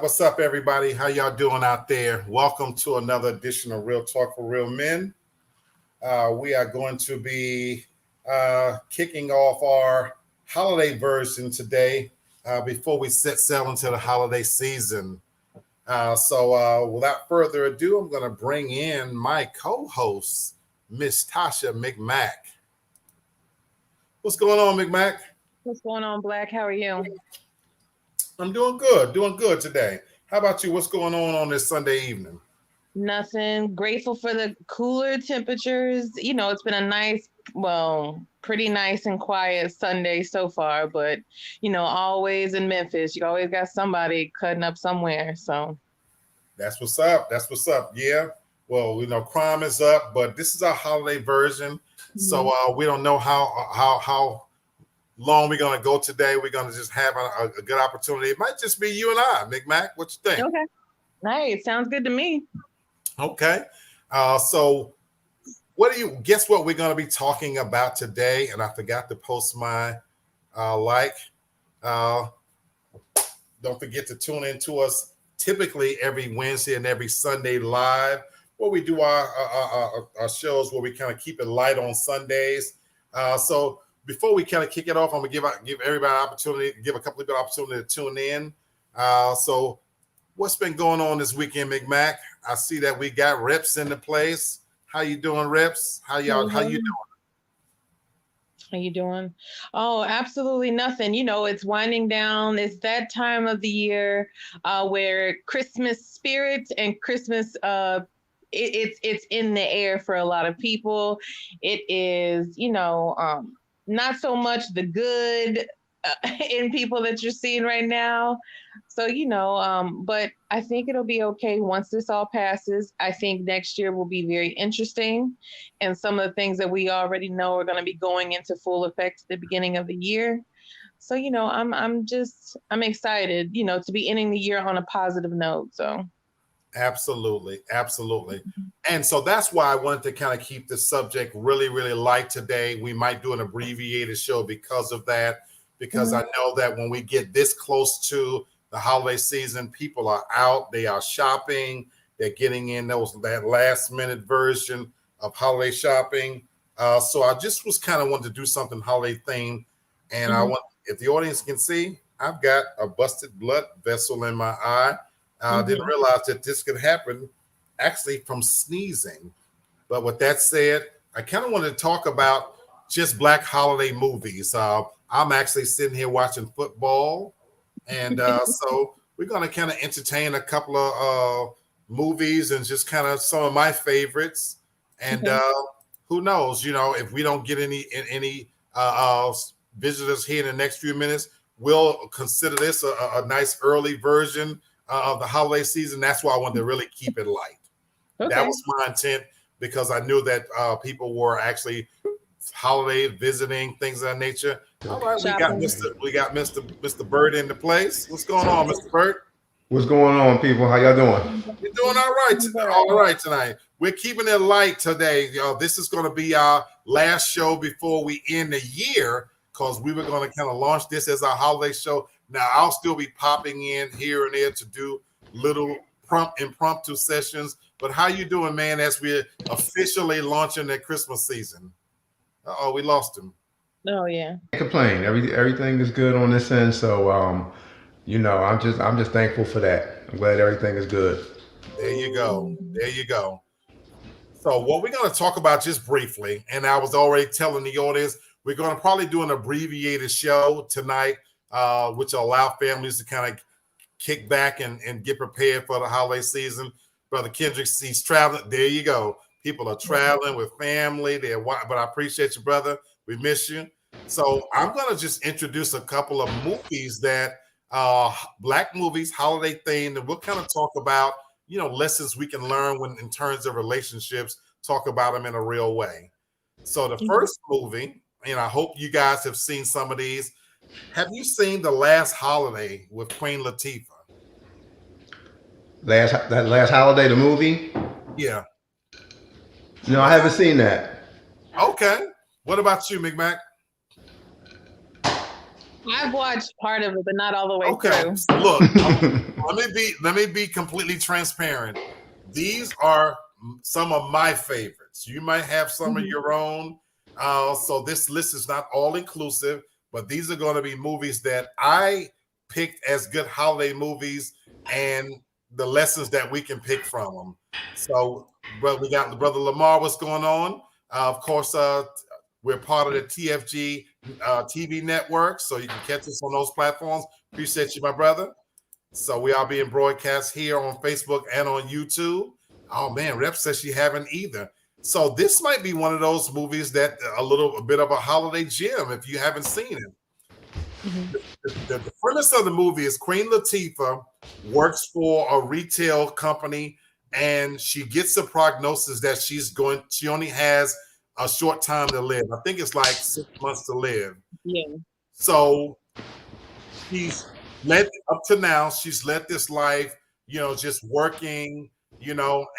What's up, everybody? How y'all doing out there? Welcome to another edition of Real Talk for Real Men. We are going to be kicking off our holiday version today before we set sail into the holiday season. So without further ado, I'm going to bring in my co-host, Miss Tasha McMack. What's going on, McMack? What's going on, Black? How are you? I'm doing good today. How about you? What's going on this Sunday evening? Nothing. Grateful for the cooler temperatures. You know, it's been a pretty nice and quiet Sunday so far, but, you know, always in Memphis, you always got somebody cutting up somewhere, so. That's what's up. Yeah. Well, you know, crime is up, but this is our holiday version, so we don't know how long we're going to go today. We're going to just have a good opportunity. It might just be you and I, McMack. What you think? Okay. Nice. Sounds good to me. Okay. So what do you guess what we're going to be talking about today? And I forgot to post my like. Don't forget to tune in to us typically every Wednesday and every Sunday live, where we do our shows where we kind of keep it light on Sundays. So before we kind of kick it off, I'm gonna give everybody an opportunity, give a couple of good opportunity to tune in. So what's been going on this weekend, McMack? I see that we got Reps in the place. How you doing, Reps? How you doing? How you doing? Oh, absolutely nothing. You know, it's winding down. It's that time of the year where Christmas spirit and Christmas it's in the air for a lot of people. It is, you know, not so much the good in people that you're seeing right now. So, you know, but I think it'll be okay once this all passes. I think next year will be very interesting. And some of the things that we already know are going to be going into full effect at the beginning of the year. So, you know, I'm excited, you know, to be ending the year on a positive note. So. Absolutely. And so that's why I wanted to kind of keep the subject really, really light today. We might do an abbreviated show because of that, because I know that when we get this close to the holiday season, people are out, they are shopping, they're getting in that last minute version of holiday shopping. So I just was kind of wanted to do something holiday themed. And I want, if the audience can see, I've got a busted blood vessel in my eye. I didn't realize that this could happen actually from sneezing. But with that said, I kind of wanted to talk about just Black holiday movies. I'm actually sitting here watching football. And so we're going to kind of entertain a couple of movies and just kind of some of my favorites. And who knows, you know, if we don't get any visitors here in the next few minutes, we'll consider this a nice early version of the holiday season. That's why I wanted to really keep it light. Okay. That was my intent, because I knew that people were actually holiday visiting, things of that nature. All right, we got Mr. Bird in the place. What's going on, Mr. Bird? What's going on, people? How y'all doing? We're doing all right tonight. We're keeping it light today. This is going to be our last show before we end the year, because we were going to kind of launch this as our holiday show. Now, I'll still be popping in here and there to do little impromptu sessions. But how you doing, man, as we're officially launching the Christmas season? Uh-oh, we lost him. Oh, yeah. Can't complain. Everything is good on this end. So, you know, I'm just thankful for that. I'm glad everything is good. There you go. So what we're going to talk about just briefly, and I was already telling the audience, we're going to probably do an abbreviated show tonight, which will allow families to kind of kick back and get prepared for the holiday season. Brother Kendrick, he's traveling. There you go. People are traveling with family. But I appreciate you, brother. We miss you. So I'm gonna just introduce a couple of movies that black movies, holiday themed, and we'll kind of talk about lessons we can learn when in terms of relationships. Talk about them in a real way. So the first movie, and I hope you guys have seen some of these. Have you seen The Last Holiday with Queen Latifah? That last holiday, the movie. Yeah. No, I haven't seen that. Okay. What about you, McMac? I've watched part of it, but not all the way Okay. through. Look, let me be completely transparent. These are some of my favorites. You might have some of your own. So this list is not all inclusive, but these are going to be movies that I picked as good holiday movies and the lessons that we can pick from them. So, we got Brother Lamar, what's going on? Of course, we're part of the TFG TV network, so you can catch us on those platforms. Appreciate you, my brother. So we are being broadcast here on Facebook and on YouTube. Oh man, Rep says she haven't either. So this might be one of those movies that a bit of a holiday gem if you haven't seen it. The premise of the movie is Queen Latifah works for a retail company, and she gets a prognosis that she only has a short time to live. I think it's like 6 months to live. Yeah. So she's led up to now, she's led this life, just working,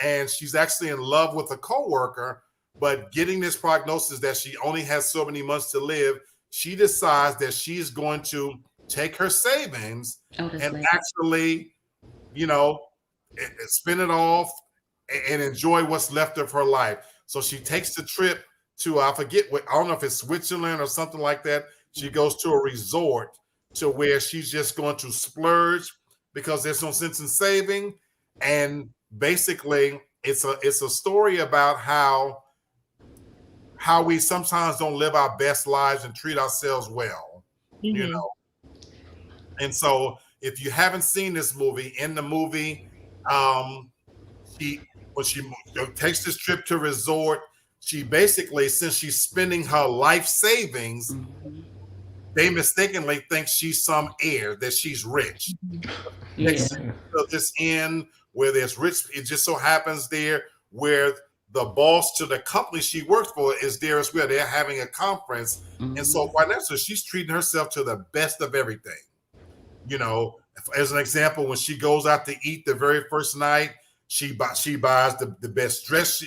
and she's actually in love with a coworker, but getting this prognosis that she only has so many months to live, she decides that she's going to take her savings and actually, spend it off and enjoy what's left of her life. So she takes the trip to, I don't know if it's Switzerland or something like that. She goes to a resort to where she's just going to splurge because there's no sense in saving. And basically it's a story about how we sometimes don't live our best lives and treat ourselves well, And so if you haven't seen this movie, in the movie, when she takes this trip to resort, she basically, since she's spending her life savings, they mistakenly think she's some heir, that she's rich. They put this in where there's rich. It just so happens there where the boss to the company she works for is there as well. They're having a conference. And so financially, she's treating herself to the best of everything. As an example, when she goes out to eat the very first night, she buys the best dress,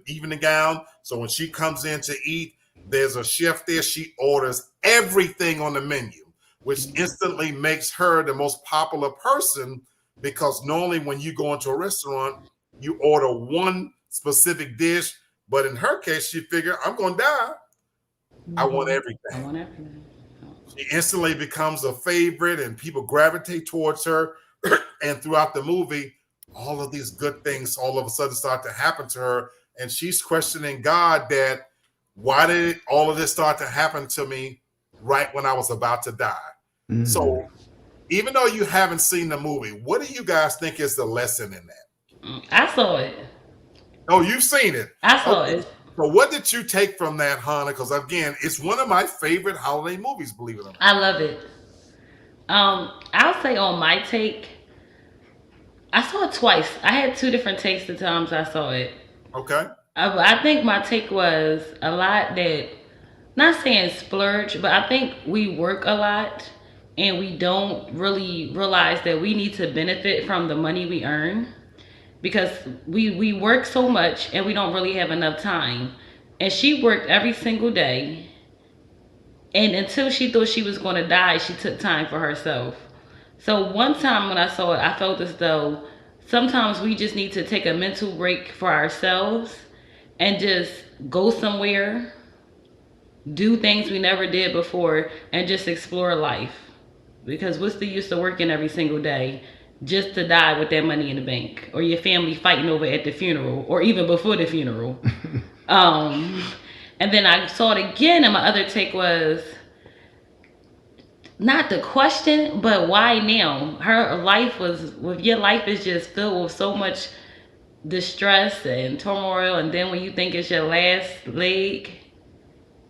evening gown. So when she comes in to eat, there's a chef there. She orders everything on the menu, which instantly makes her the most popular person, because normally when you go into a restaurant, you order one specific dish. But in her case, she figured, I'm going to die. I want everything. She instantly becomes a favorite and people gravitate towards her. And throughout the movie, all of these good things all of a sudden start to happen to her. And she's questioning God that, why did all of this start to happen to me right when I was about to die? So even though you haven't seen the movie, what do you guys think is the lesson in that? I saw it. Oh, you've seen it. I saw it. So what did you take from that, Hannah? Because again, it's one of my favorite holiday movies, believe it or not. I love it. I'll say on my take, I saw it twice. I had two different takes the times I saw it. Okay. I think my take was a lot that, not saying splurge, but I think we work a lot and we don't really realize that we need to benefit from the money we earn, because we work so much and we don't really have enough time. And she worked every single day, and until she thought she was going to die, she took time for herself. So one time when I saw it, I felt as though sometimes we just need to take a mental break for ourselves and just go somewhere, do things we never did before, and just explore life. Because what's the use of working every single day just to die with that money in the bank, or your family fighting over at the funeral, or even before the funeral? And then I saw it again, and my other take was not the question, but why now? Her life was, with your life is just filled with so much distress and turmoil, and then when you think it's your last leg,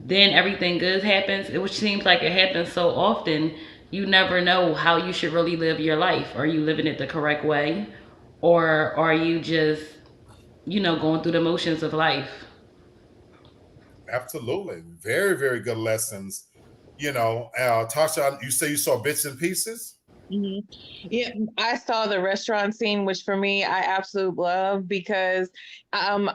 then everything good happens, which seems like it happens so often. You never know how you should really live your life. Are you living it the correct way, or are you just, going through the motions of life? Absolutely. Very, very good lessons. Tasha, you say you saw bits and pieces? Mhm. Yeah, I saw the restaurant scene, which for me, I absolutely love because um,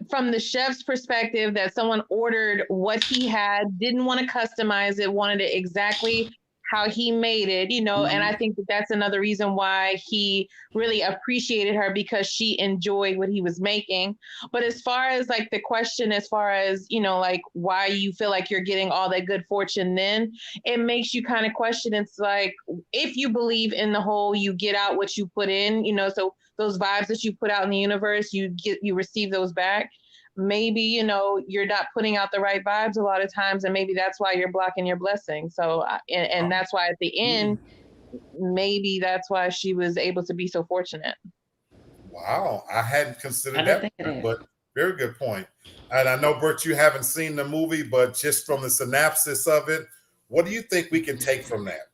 from the chef's perspective, that someone ordered what he had, didn't want to customize it, wanted it exactly how he made it, and I Mhm. think that that's another reason why he really appreciated her because she enjoyed what he was making. But as far as like the question, as far as, like why you feel like you're getting all that good fortune, then it makes you kind of question. It's like, if you believe in the whole you get out what you put in, so those vibes that you put out in the universe, you receive those back. Maybe, you're not putting out the right vibes a lot of times, and maybe that's why you're blocking your blessing. So, and that's why at the end, maybe that's why she was able to be so fortunate. Wow, I hadn't I considered didn't that think of point, that. but very good point. And I know, Bert, you haven't seen the movie, but just from the synopsis of it, what do you think we can take from that?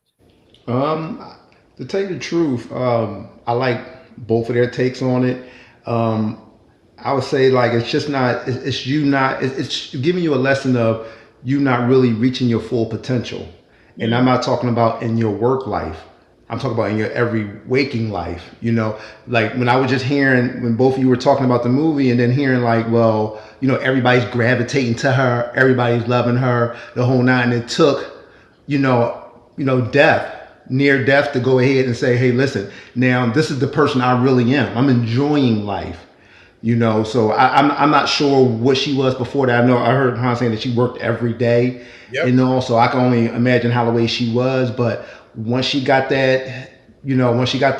Um, to tell you the truth, I like both of their takes on it. Um, I would say like it's just not. It's you not. It's giving you a lesson of you not really reaching your full potential. And I'm Mm. not talking about in your work life. I'm talking about in your every waking life. Like when I was just hearing when both of you were talking about the movie, and then hearing like, well, everybody's gravitating to her, everybody's loving her, the whole nine. And it took, death, near death, to go ahead and say, hey, listen, now this is the person I really am. I'm enjoying life. So I'm not sure what she was before that. I know I heard Han saying that she worked every day, Yep. so I can only imagine how the way she was. But once she got that, once she got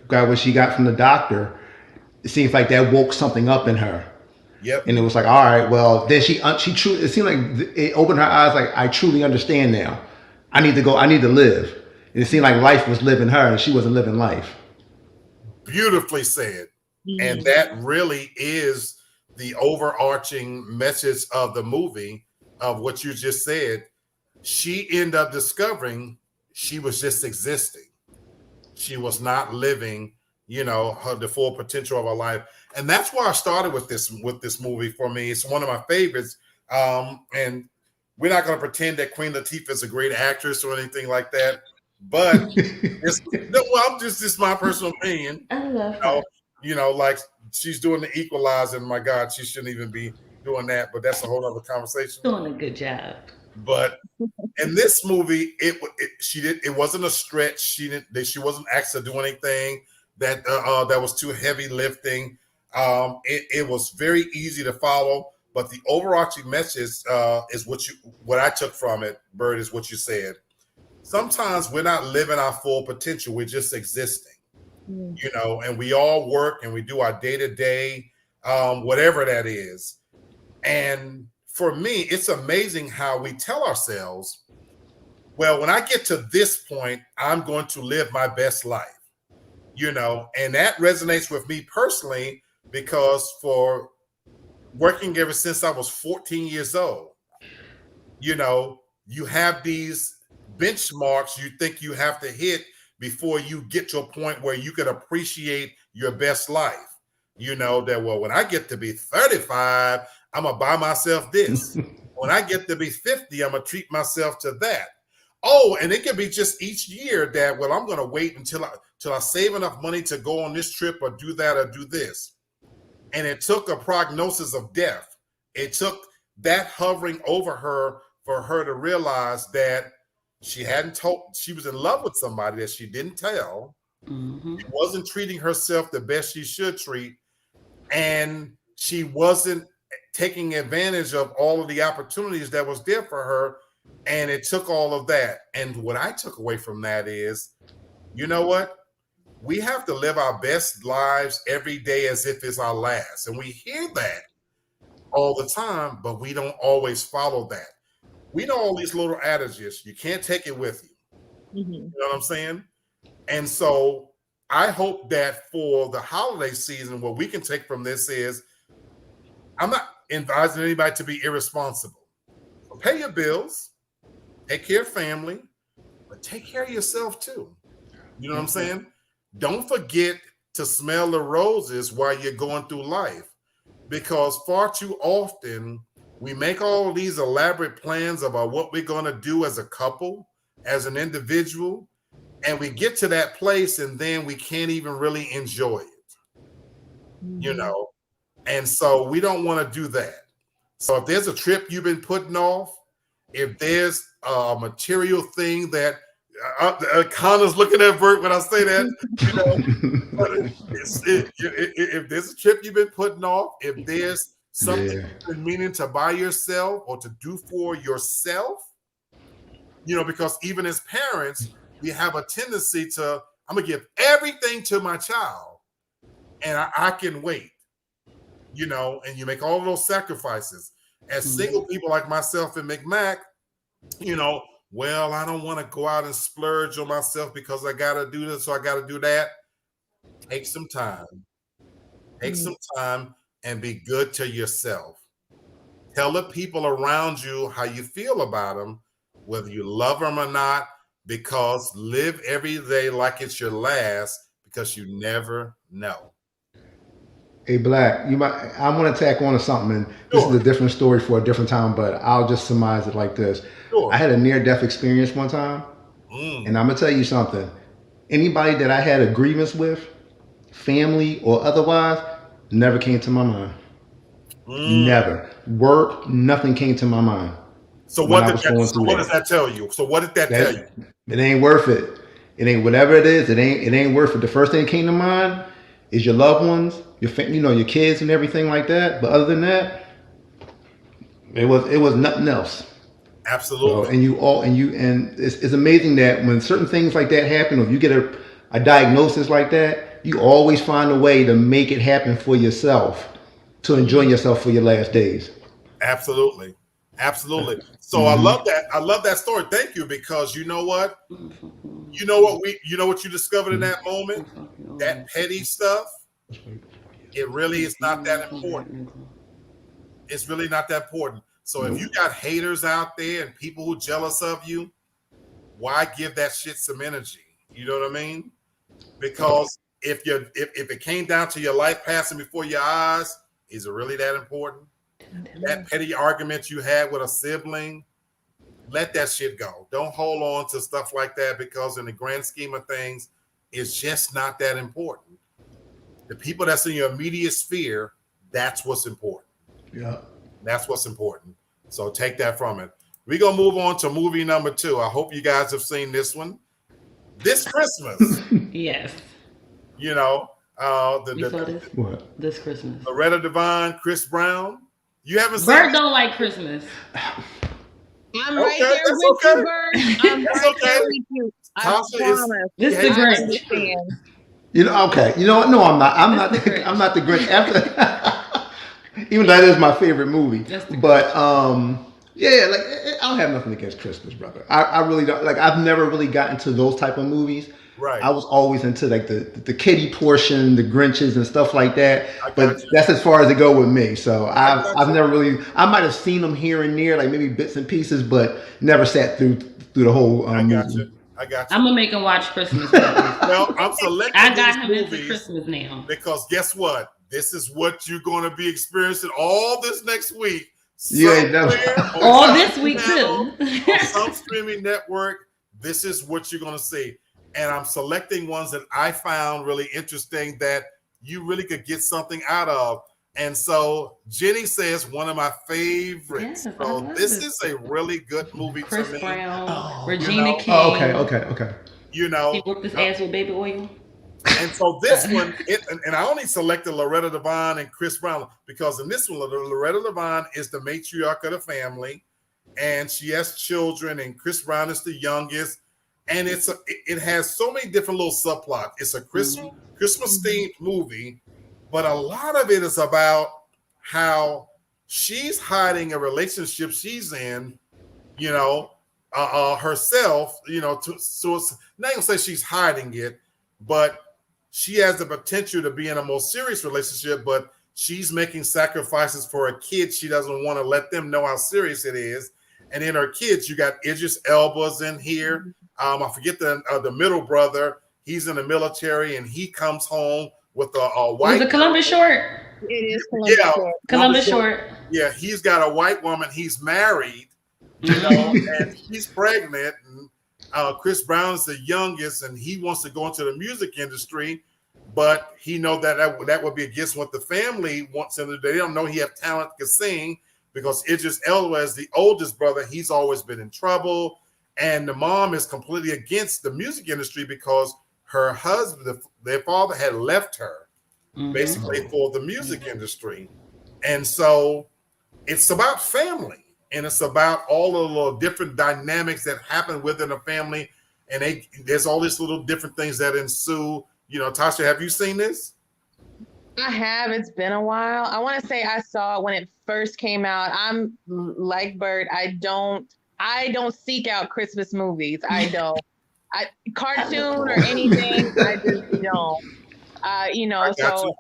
what she got from the doctor, it seems like that woke something up in her, Yep. and it was like, all right, well, then she truly. It seemed like it opened her eyes. Like, I truly understand now. I need to go. I need to live. And it seemed like life was living her, and she wasn't living life. Beautifully said. And Mhm. that really is the overarching message of the movie of what you just said. She ended up discovering she was just existing. She was not living, the full potential of her life. And that's why I started with this movie. For me, it's one of my favorites. And we're not going to pretend that Queen Latifah is a great actress or anything like that, but it's no, well, I'm just this is my personal opinion. I love You her. know, like she's doing the Equalizer. And my God, she shouldn't even be doing that. But that's a whole other conversation. Doing a good job. But in this movie, it wasn't a stretch. She wasn't asked to do anything that was too heavy lifting. It was very easy to follow. But the overarching message is what I took from it, Bird, is what you said. Sometimes we're not living our full potential. We're just existing, Mm. and we all work and we do our day to day, whatever that is. And for me, it's amazing how we tell ourselves, well, when I get to this point, I'm going to live my best life, and that resonates with me personally because for working ever since I was 14 years old, you have these benchmarks you think you have to hit before you get to a point where you can appreciate your best life. That, well, when I get to be 35, I'm gonna buy myself this. When I get to be 50, I'm gonna treat myself to that. Oh, and it can be just each year that, well, I'm gonna wait until I save enough money to go on this trip or do that or do this. And it took a prognosis of death. It took that hovering over her for her to realize that she was in love with somebody that she didn't tell. Hmm. She wasn't treating herself the best she should treat, and she wasn't taking advantage of all of the opportunities that was there for her. And it took all of that. And what I took away from that is, you know what? We have to live our best lives every day as if it's our last. And we hear that all the time, but we don't always follow that. We know all these little adages. You can't take it with you. Mhm. You know what I'm saying? And so I hope that for the holiday season, what we can take from this is, I'm not advising anybody to be irresponsible. So pay your bills, take care of family, but take care of yourself too. You know what I'm saying? Don't forget to smell the roses while you're going through life, because far too often we make all these elaborate plans about what we're going to do as a couple, as an individual, and we get to that place and then we can't even really enjoy it, you know? And so we don't want to do that. So if there's a trip you've been putting off, if there's a material thing that Connor's looking at Bert when I say that, you know, but if there's a trip you've been putting off, if there's something you've been meaning to buy yourself or to do for yourself, you know, because even as parents, we have a tendency to, I'm gonna give everything to my child and I can wait, you know, and you make all of those sacrifices. As single people like myself and McMack, you know, well, I don't want to go out and splurge on myself because I got to do this, so I got to do that. Take some time. Take some time and be good to yourself. Tell the people around you how you feel about them, whether you love them or not, because live every day like it's your last, because you never know. Hey, Black, I want to tack on to something, and this is a different story for a different time, but I'll just surmise it like this. I had a near-death experience one time, and I'm going to tell you something. Anybody that I had a grievance with, family or otherwise, never came to my mind. Never. Work, nothing came to my mind. So what does that tell you? So what did that tell you? It ain't worth it. It ain't whatever it is. It ain't worth it. The first thing that came to mind is your loved ones, your your kids and everything like that. But other than that, it was nothing else. Absolutely. So, and it's amazing that when certain things like that happen, or if you get a diagnosis like that, you always find a way to make it happen for yourself, to enjoy yourself for your last days. Absolutely. Absolutely. So I love that. I love that story. Thank you, because you know what? You know what you discovered in that moment? That petty stuff, it really is not that important. It's really not that important. So if you got haters out there and people who jealous of you, why give that shit some energy? You know what I mean? Because if it came down to your life passing before your eyes, is it really that important? That petty argument you had with a sibling, let that shit go. Don't hold on to stuff like that, because in the grand scheme of things, it's just not that important. The people that's in your immediate sphere, that's what's important. Yeah. That's what's important. So take that from it. We're going to move on to movie number 2. I hope you guys have seen this one. This Christmas. Yes. You know, We saw this? What? This Christmas. Loretta Devine, Chris Brown. You haven't seen Bert don't like Christmas. I'm right there with you, Bert. I'm right there with you. I promise. This the Grinch. You know, okay. You know what? No, I'm not. I'm not the Grinch. After, even though that is my favorite movie. But yeah, like I don't have nothing against Christmas, brother. I really don't. Like, I've never really gotten to those type of movies. Right. I was always into like the kiddie portion, the Grinches and stuff like that. But that's as far as it go with me. So I've never really. I might have seen them here and there, like maybe bits and pieces, but never sat through the whole movie. I got you. I'm gonna make him watch Christmas. Well, I'm selecting. I got him into Christmas now. Because guess what? This is what you're going to be experiencing all this next week. All this week too. On some streaming network. This is what you're going to see. And I'm selecting ones that I found really interesting that you really could get something out of. And so Jenny says one of my favorites. Yes, so this is a really good movie Chris to me. Brown, Regina King. Oh, okay. You know, he worked his ass with baby oil. And so this one, and I only selected Loretta Devine and Chris Brown because in this one, Loretta Devine is the matriarch of the family, and she has children, and Chris Brown is the youngest. And it has so many different little subplots. It's a Christmas themed movie, but a lot of it is about how she's hiding a relationship she's in, you know, herself, you know. So it's not gonna say she's hiding it, but she has the potential to be in a more serious relationship, but she's making sacrifices for her kids. She doesn't want to let them know how serious it is. And in her kids, you got Idris Elba's in here. I forget the middle brother. He's in the military, and he comes home with a white. Was it Columbus Short? It is Columbus Short. Columbus Short. Yeah, he's got a white woman. He's married, and she's pregnant. And Chris Brown is the youngest, and he wants to go into the music industry, but he knows that would be against what the family wants him to do. They don't know he have talent to sing because Idris Elba is the oldest brother. He's always been in trouble, and the mom is completely against the music industry because her husband, their father, had left her basically for the music industry, and so it's about family. And it's about all the little different dynamics that happen within a family. And there's all these little different things that ensue. Tasha, have you seen this? I have. It's been a while. I want to say I saw it when it first came out. I'm like Bert. I don't seek out Christmas movies. I don't. Cartoon or anything, I just don't. So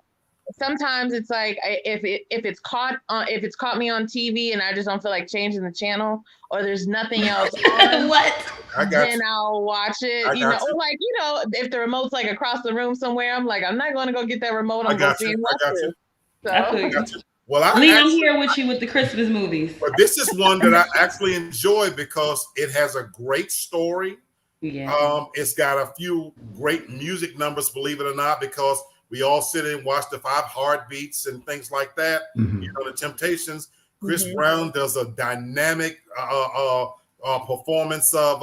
sometimes it's like if it's caught me on TV and I just don't feel like changing the channel or there's nothing else on, then I'll watch it. Or like if the remote's like across the room somewhere, I'm like, I'm not going to go get that remote. I'm going to watch it. So. Well, I'm here with you with the Christmas movies. But this is one that I actually enjoy because it has a great story. Yeah. It's got a few great music numbers, believe it or not, because we all sit and watch the 5 Heartbeats and things like that. The Temptations. Chris Brown does a dynamic performance of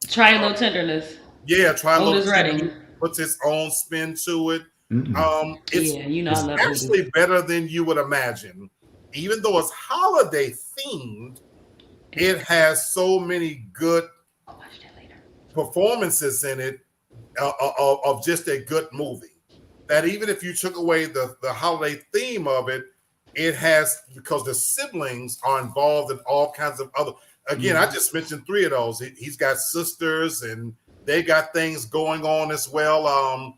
Try a Little Tenderness. Yeah, Try a Little Tenderness. Puts his own spin to it. It's actually better than you would imagine. Even though it's holiday themed, it has so many good performances in it of just a good movie. That even if you took away the holiday theme of it, it has, because the siblings are involved in all kinds of other. Again, I just mentioned 3 of those. He's got sisters, and they got things going on as well.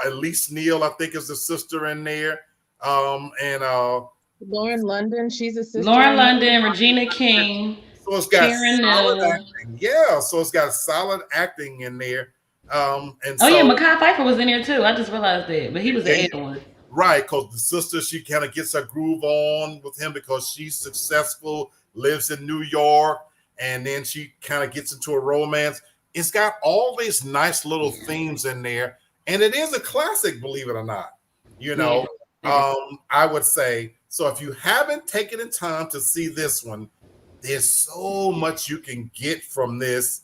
Elise Neal, I think, is the sister in there, and Lauren London, she's a sister. Lauren London, Regina King. So it's got solid acting. Yeah, so it's got solid acting in there. Mekhi Phifer was in there too. I just realized that, but he was the other one. Right, because the sister, she kind of gets her groove on with him because she's successful, lives in New York, and then she kind of gets into a romance. It's got all these nice little themes in there, and it is a classic, believe it or not. I would say, so if you haven't taken the time to see this one, there's so much you can get from this,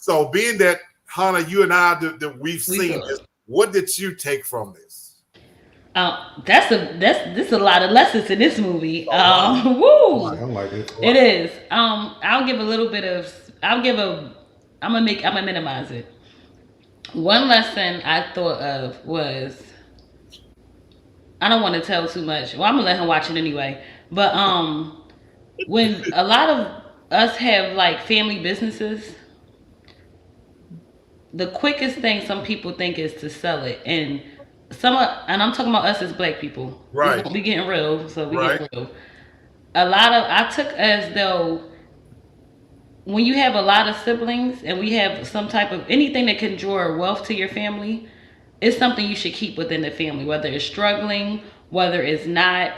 So being that, Hannah, you and I, that we've seen this, what did you take from this? There's a lot of lessons in this movie. I don't like it. It is. I'll give a little bit of. I'm gonna minimize it. One lesson I thought of was, I don't want to tell too much. Well, I'm gonna let him watch it anyway. But when a lot of us have like family businesses, the quickest thing some people think is to sell it, and I'm talking about us as Black people. Right. We getting real, so we get real. I took as though when you have a lot of siblings and we have some type of anything that can draw wealth to your family, it's something you should keep within the family, whether it's struggling, whether it's not,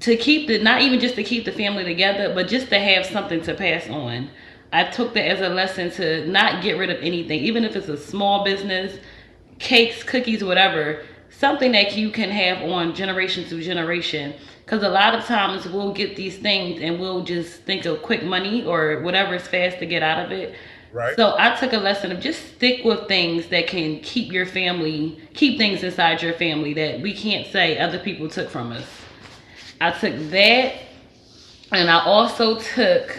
not even just to keep the family together, but just to have something to pass on. I took that as a lesson to not get rid of anything, even if it's a small business, cakes, cookies, whatever, something that you can have on generation to generation. Because a lot of times we'll get these things and we'll just think of quick money or whatever is fast to get out of it. Right. So I took a lesson of just stick with things that can keep things inside your family that we can't say other people took from us. I took that, and I also took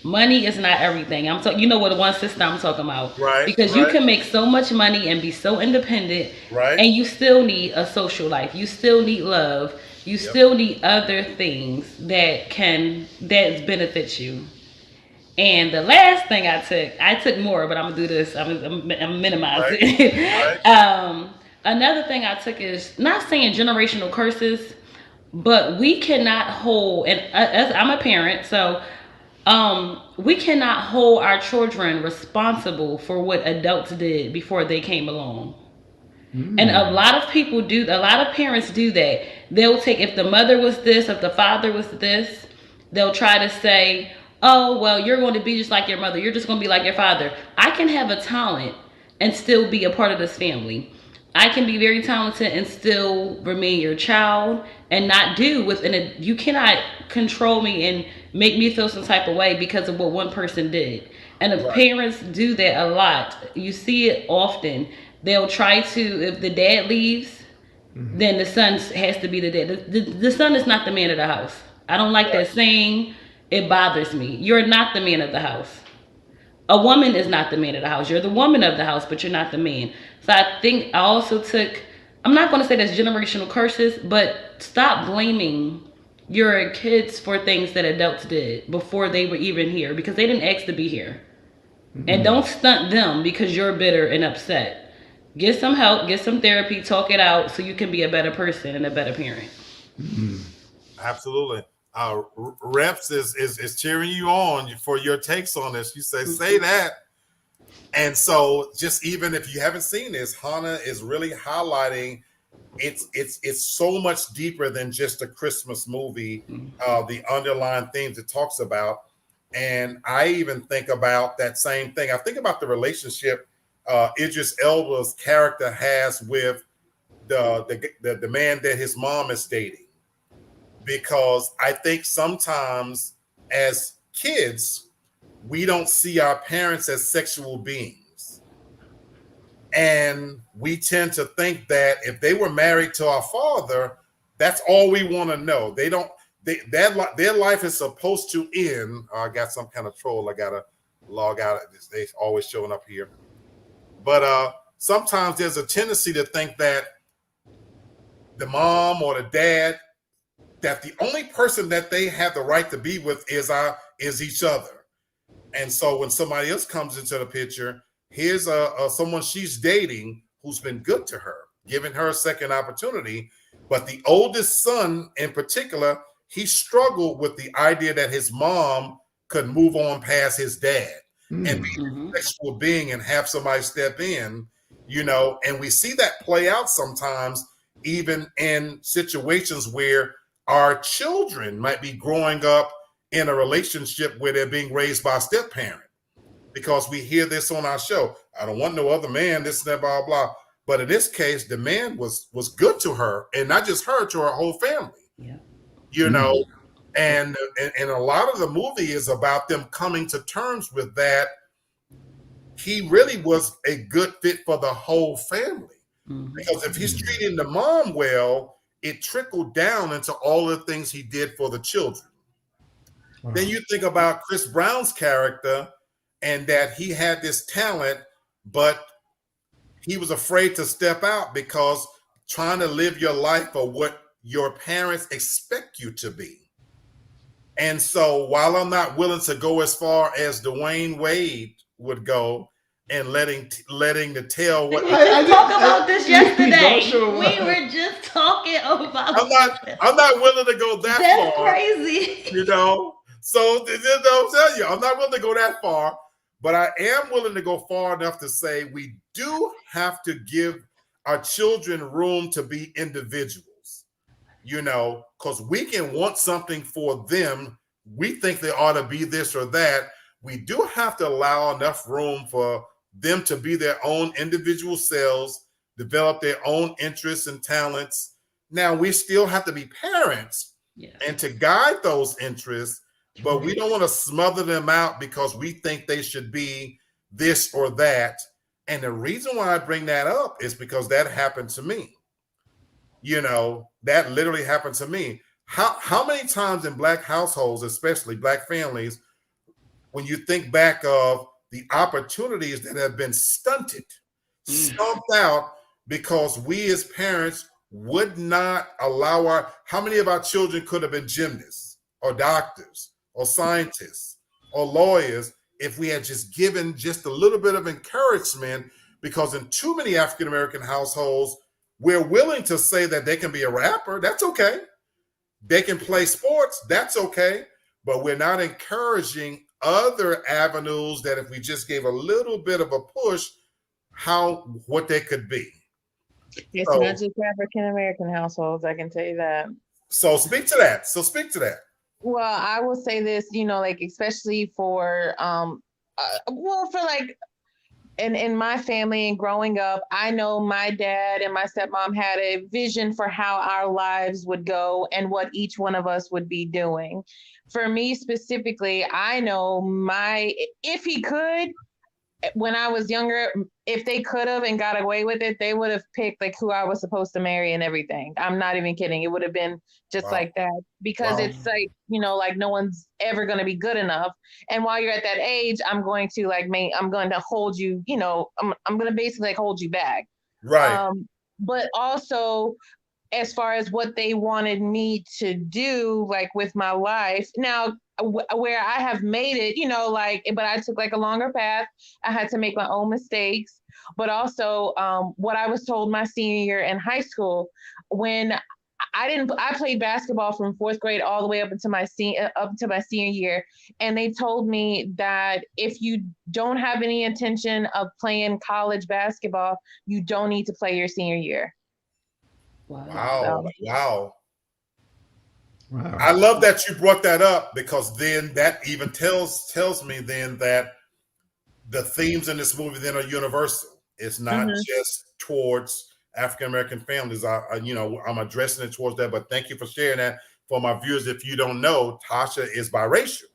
money is not everything. You know what one sister I'm talking about. Right. Because you can make so much money and be so independent. Right. And you still need a social life. You still need love. You still need other things that benefit you. And the last thing I took more, but I'm gonna do this. I'm minimize Right. it. Right. Another thing I took is not saying generational curses, but we cannot hold. And as I'm a parent, so we cannot hold our children responsible for what adults did before they came along. And a lot of people do, a lot of parents do that. They'll take, if the mother was this, if the father was this, they'll try to say, oh, well, you're going to be just like your mother. You're just going to be like your father. I can have a talent and still be a part of this family. I can be very talented and still remain your child and not do within a, you cannot control me and make me feel some type of way because of what one person did. And if Right. parents do that a lot, you see it often. They'll try to, if the dad leaves, then the son has to be the dad. The son is not the man of the house. I don't like that saying. It bothers me. You're not the man of the house. A woman is not the man of the house. You're the woman of the house, but you're not the man. So I think I also took, I'm not going to say that's generational curses, but stop blaming your kids for things that adults did before they were even here because they didn't ask to be here. And don't stunt them because you're bitter and upset. Get some help, get some therapy, talk it out so you can be a better person and a better parent. Absolutely. Reps is cheering you on for your takes on this. You say that. And so just even if you haven't seen this, Hannah is really highlighting it's so much deeper than just a Christmas movie, the underlying themes it talks about. And I even think about that same thing. I think about the relationship Idris Elba's character has with the man that his mom is dating. Because I think sometimes as kids, we don't see our parents as sexual beings. And we tend to think that if they were married to our father, that's all we want to know. They don't, their life is supposed to end. I got some kind of troll. I got to log out. They always showing up here. But sometimes there's a tendency to think that the mom or the dad, that the only person that they have the right to be with is each other. And so when somebody else comes into the picture, here's someone she's dating who's been good to her, giving her a second opportunity. But the oldest son in particular, he struggled with the idea that his mom could move on past his dad and be a sexual being and have somebody step in, and we see that play out sometimes even in situations where our children might be growing up in a relationship where they're being raised by a step parent, because we hear this on our show. I don't want no other man, this and that, blah, blah. But in this case, the man was good to her, and not just her, to her whole family. Yeah. And a lot of the movie is about them coming to terms with that. He really was a good fit for the whole family. Because if he's treating the mom well, it trickled down into all the things he did for the children. Wow. Then you think about Chris Brown's character and that he had this talent, but he was afraid to step out because trying to live your life for what your parents expect you to be. And so while I'm not willing to go as far as Dwayne Wade would go and letting the tale what we just talked about this yesterday. We were just talking about I'm not willing to go that far. That's crazy. So I'll tell you, I'm not willing to go that far, but I am willing to go far enough to say we do have to give our children room to be individuals, because we can want something for them. We think they ought to be this or that. We do have to allow enough room for them to be their own individual selves, develop their own interests and talents. Now, we still have to be parents and to guide those interests, but we don't want to smother them out because we think they should be this or that. And the reason why I bring that up is because that happened to me. That literally happened to me. How many times in Black households, especially Black families, when you think back of the opportunities that have been stumped out because we as parents would not allow how many of our children could have been gymnasts or doctors or scientists or lawyers if we had just given just a little bit of encouragement, because in too many African American households, we're willing to say that they can be a rapper. That's okay. They can play sports. That's okay. But we're not encouraging other avenues that if we just gave a little bit of a push, what they could be. It's So, not just African American households, I can tell you that. so speak to that. Well, I will say this, like especially for for like in my family and growing up, I know my dad and my stepmom had a vision for how our lives would go and what each one of us would be doing. For me specifically, I know if he could, when I was younger, if they could have and got away with it, they would have picked like who I was supposed to marry and everything. I'm not even kidding. It would have been just like that, because it's like, like no one's ever going to be good enough. And while you're at that age, I'm going to I'm going to hold you, I'm going to basically like hold you back. Right. But also, as far as what they wanted me to do, like with my life now, where I have made it, but I took like a longer path. I had to make my own mistakes, but also what I was told my senior year in high school, when I played basketball from fourth grade all the way up into my senior year. And they told me that if you don't have any intention of playing college basketball, you don't need to play your senior year. Wow. Wow. I love that you brought that up, because then that even tells me then that the themes in this movie then are universal. It's not just towards African American families. I'm addressing it towards that, but thank you for sharing that. For my viewers, if you don't know, Tasha is biracial.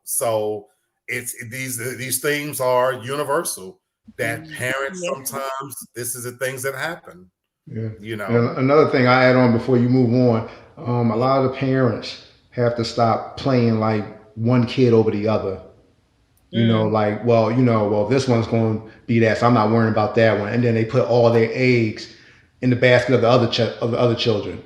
So it's these themes are universal. That parents sometimes, this is the things that happen. Yeah. And another thing I add on before you move on, a lot of the parents have to stop playing like one kid over the other. This one's going to be that, so I'm not worrying about that one. And then they put all their eggs in the basket of the other children.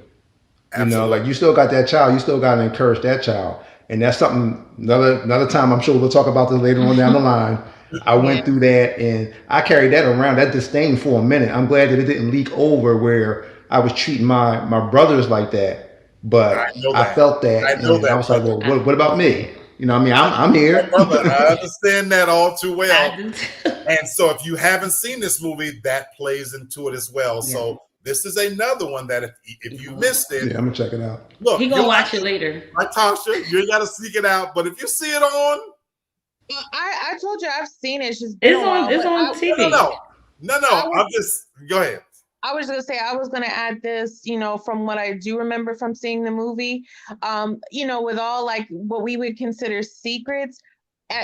Absolutely. You still got that child, you still got to encourage that child. And that's something, another time, I'm sure we'll talk about this later on down the line. I went through that, and I carried that around, that disdain, for a minute. I'm glad that it didn't leak over where I was treating my brothers like that. But I felt that, and I was like, well, what about me? I'm here. Brother, I understand that all too well. And so if you haven't seen this movie, that plays into it as well. Yeah. So this is another one that if you missed it, I'm gonna check it out. Look, he gonna watch it later. Like Tasha, you gotta seek it out. But if you see it on, I told you I've seen it. It's just it's on TV. No. I'm just go ahead. I was going to say, I was going to add this, from what I do remember from seeing the movie, with all like what we would consider secrets,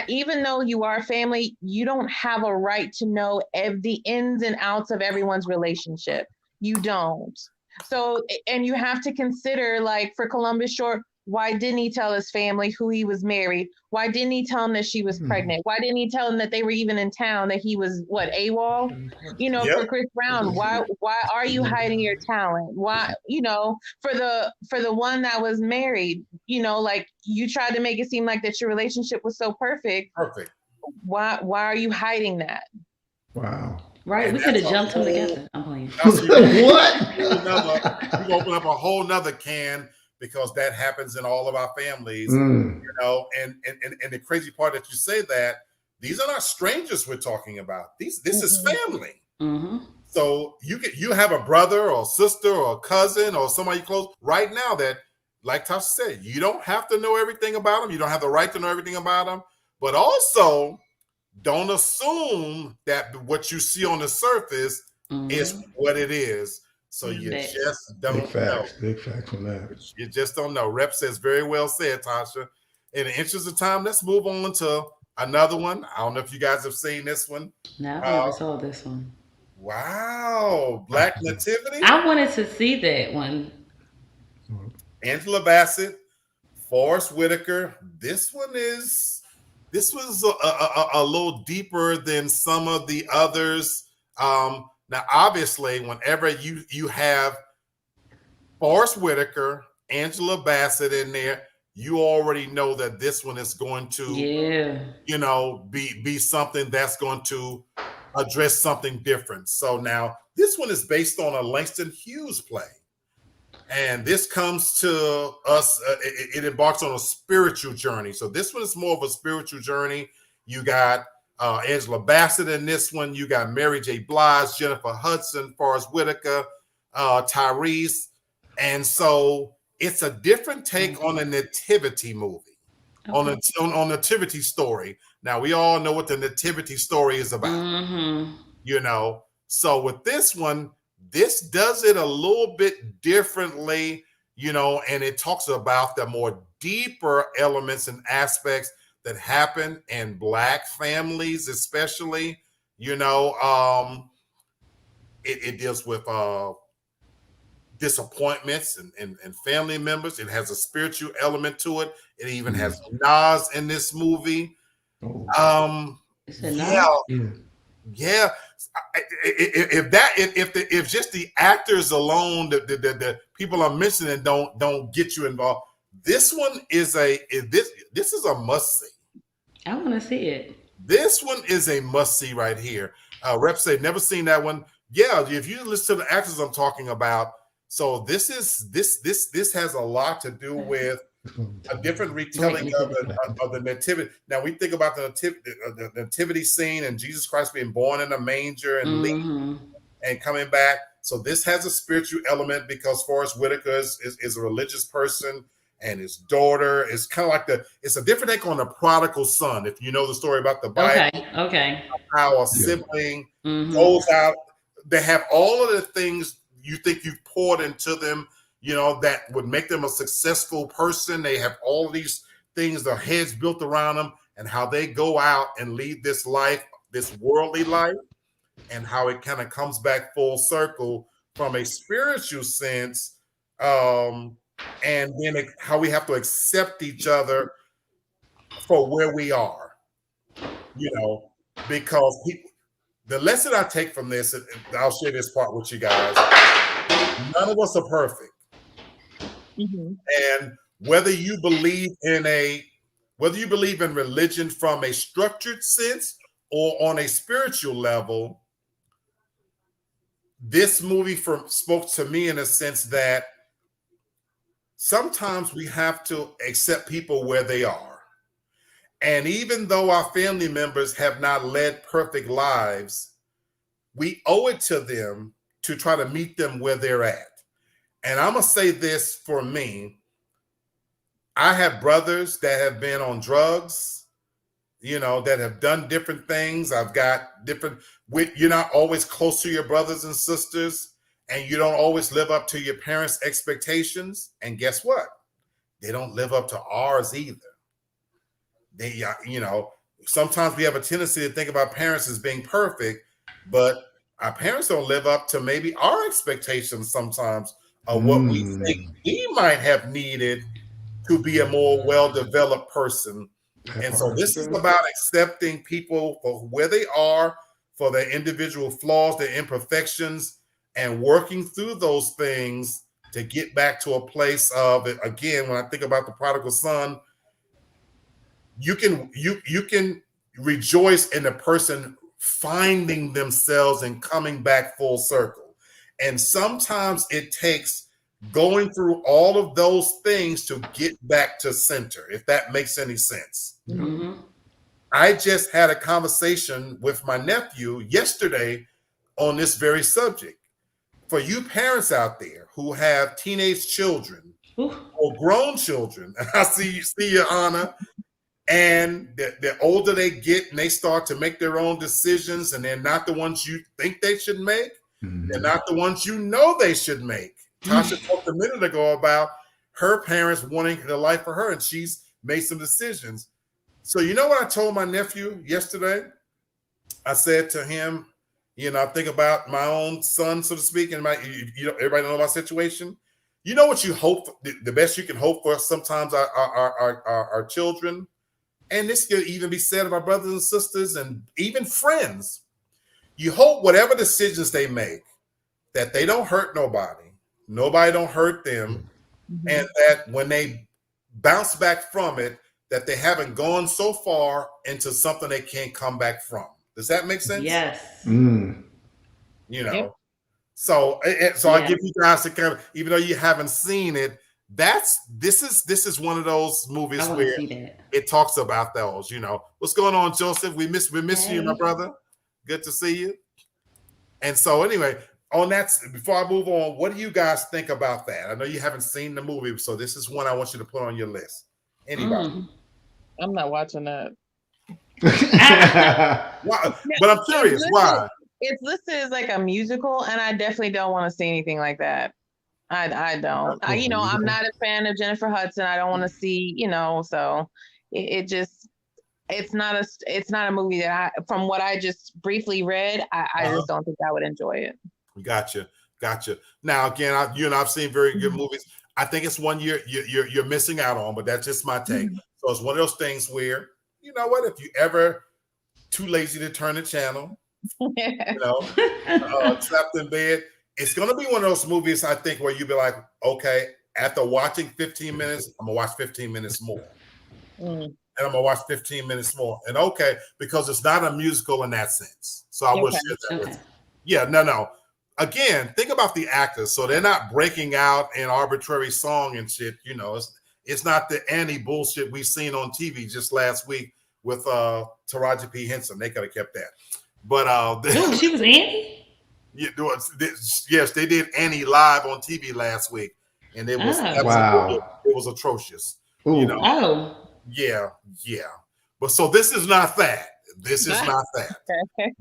even though you are family, you don't have a right to know the ins and outs of everyone's relationship. You don't. So, and you have to consider, like for Columbus Short, why didn't he tell his family who he was married? Why didn't he tell them that she was pregnant? Why didn't he tell them that they were even in town, that he was AWOL? For Chris Brown, why are you hiding your talent? Why, for the one that was married, like you tried to make it seem like that your relationship was so perfect. Perfect. Why are you hiding that? Wow. Right, and we could have jumped them together. I'm playing. What? You open up a whole nother can, because that happens in all of our families, and the crazy part that you say that these are not strangers we're talking about. This is family. So you have a brother or sister or a cousin or somebody close right now that, like Tasha said, you don't have to know everything about them. You don't have the right to know everything about them, but also don't assume that what you see on the surface is what it is. So you just don't know. Big facts on that. You just don't know. Rep says very well said, Tasha. In the interest of time, let's move on to another one. I don't know if you guys have seen this one. No, I never saw this one. Wow. Black Nativity. I wanted to see that one. Angela Bassett, Forrest Whitaker. This was a little deeper than some of the others. Now, obviously, whenever you have Forrest Whitaker, Angela Bassett in there, you already know that this one is going to, be something that's going to address something different. So now this one is based on a Langston Hughes play. And this comes to us, it embarks on a spiritual journey. So this one is more of a spiritual journey. You got Angela Bassett in this one. You got Mary J. Blige, Jennifer Hudson, Forrest Whitaker, Tyrese. And so it's a different take on a nativity movie, on a nativity story. Now, we all know what the nativity story is about, So with this one, this does it a little bit differently, and it talks about the more deeper elements and aspects that happen in Black families, especially, it deals with disappointments and family members. It has a spiritual element to it. It even has Nas in this movie. Yeah. If just the actors alone, the people I'm mentioning don't get you involved, this one is this is a must see. I want to see it. This one is a must see right here. Rep say never seen that one. Yeah, if you listen to the actors I'm talking about, so this has a lot to do with a different retelling of the nativity. Now we think about the nativity scene and Jesus Christ being born in a manger and leaving and coming back. So this has a spiritual element because Forrest Whitaker is a religious person, and his daughter is kind of like it's a different take on the prodigal son. If you know the story about the Bible, how a sibling goes out, they have all of the things you think you've poured into them, that would make them a successful person. They have all of these things, their heads built around them, and how they go out and lead this life, this worldly life, and how it kind of comes back full circle from a spiritual sense, and then how we have to accept each other for where we are, because the lesson I take from this, and I'll share this part with you guys, none of us are perfect. And whether you believe in religion from a structured sense or on a spiritual level, this movie spoke to me in a sense that sometimes we have to accept people where they are. And even though our family members have not led perfect lives, we owe it to them to try to meet them where they're at. And I'm going to say this for me. I have brothers that have been on drugs, that have done different things. I've got you're not always close to your brothers and sisters, and you don't always live up to your parents' expectations. And guess what? They don't live up to ours either. Sometimes we have a tendency to think about parents as being perfect, but our parents don't live up to maybe our expectations sometimes of what we think we might have needed to be a more well-developed person. And so this is about accepting people for where they are, for their individual flaws, their imperfections, and working through those things to get back to a place of, again, when I think about the prodigal son, you can rejoice in the person finding themselves and coming back full circle. And sometimes it takes going through all of those things to get back to center, if that makes any sense. I just had a conversation with my nephew yesterday on this very subject. For you parents out there who have teenage children or grown children, I see you, Anna, and the older they get and they start to make their own decisions, and they're not the ones you think they should make. They're not the ones they should make. Tasha talked a minute ago about her parents wanting the life for her, and she's made some decisions. So you know what I told my nephew yesterday? I said to him, I think about my own son, so to speak, and everybody know my situation. You know what you hope, the best you can hope for sometimes our children, and this could even be said of our brothers and sisters and even friends. You hope whatever decisions they make, that they don't hurt nobody don't hurt them, and that when they bounce back from it, that they haven't gone so far into something they can't come back from. Does that make sense? Yes. Mm. You know. Yep. So I Yeah. give you guys to kind of, even though you haven't seen it, this is one of those movies I want to where see that. it talks about those. You know, what's going on, Joseph? We miss you, my Hey. brother. Good to see you. And so anyway, on that, before I move on, what do you guys think about that? I know you haven't seen the movie, so this is one I want you to put on your list. Anybody? I'm not watching that. Why? But I'm curious, why? It's listed as like a musical, and I definitely don't want to see anything like that. I don't. I'm not a fan of Jennifer Hudson. I don't want to see, so it just it's not a movie that from what I just briefly read, I just don't think I would enjoy it. Gotcha. Now again, I've seen very good movies. I think it's one you're missing out on, but that's just my take. So it's one of those things where, you know what, if you ever too lazy to turn the channel, trapped in bed, it's gonna be one of those movies, I think, where you'll be like, okay, after watching 15 minutes, I'm gonna watch 15 minutes more. And I'm gonna watch 15 minutes more. And okay, because it's not a musical in that sense. So I will share that with you. Yeah, no. Again, think about the actors. So they're not breaking out in arbitrary song and shit. It's not the Annie bullshit we've seen on TV just last week with Taraji P. Henson. They could have kept that. But she was Annie? Yes, they did Annie live on TV last week. And it was it was atrocious. Ooh. Yeah. But so this is not that. This is not that.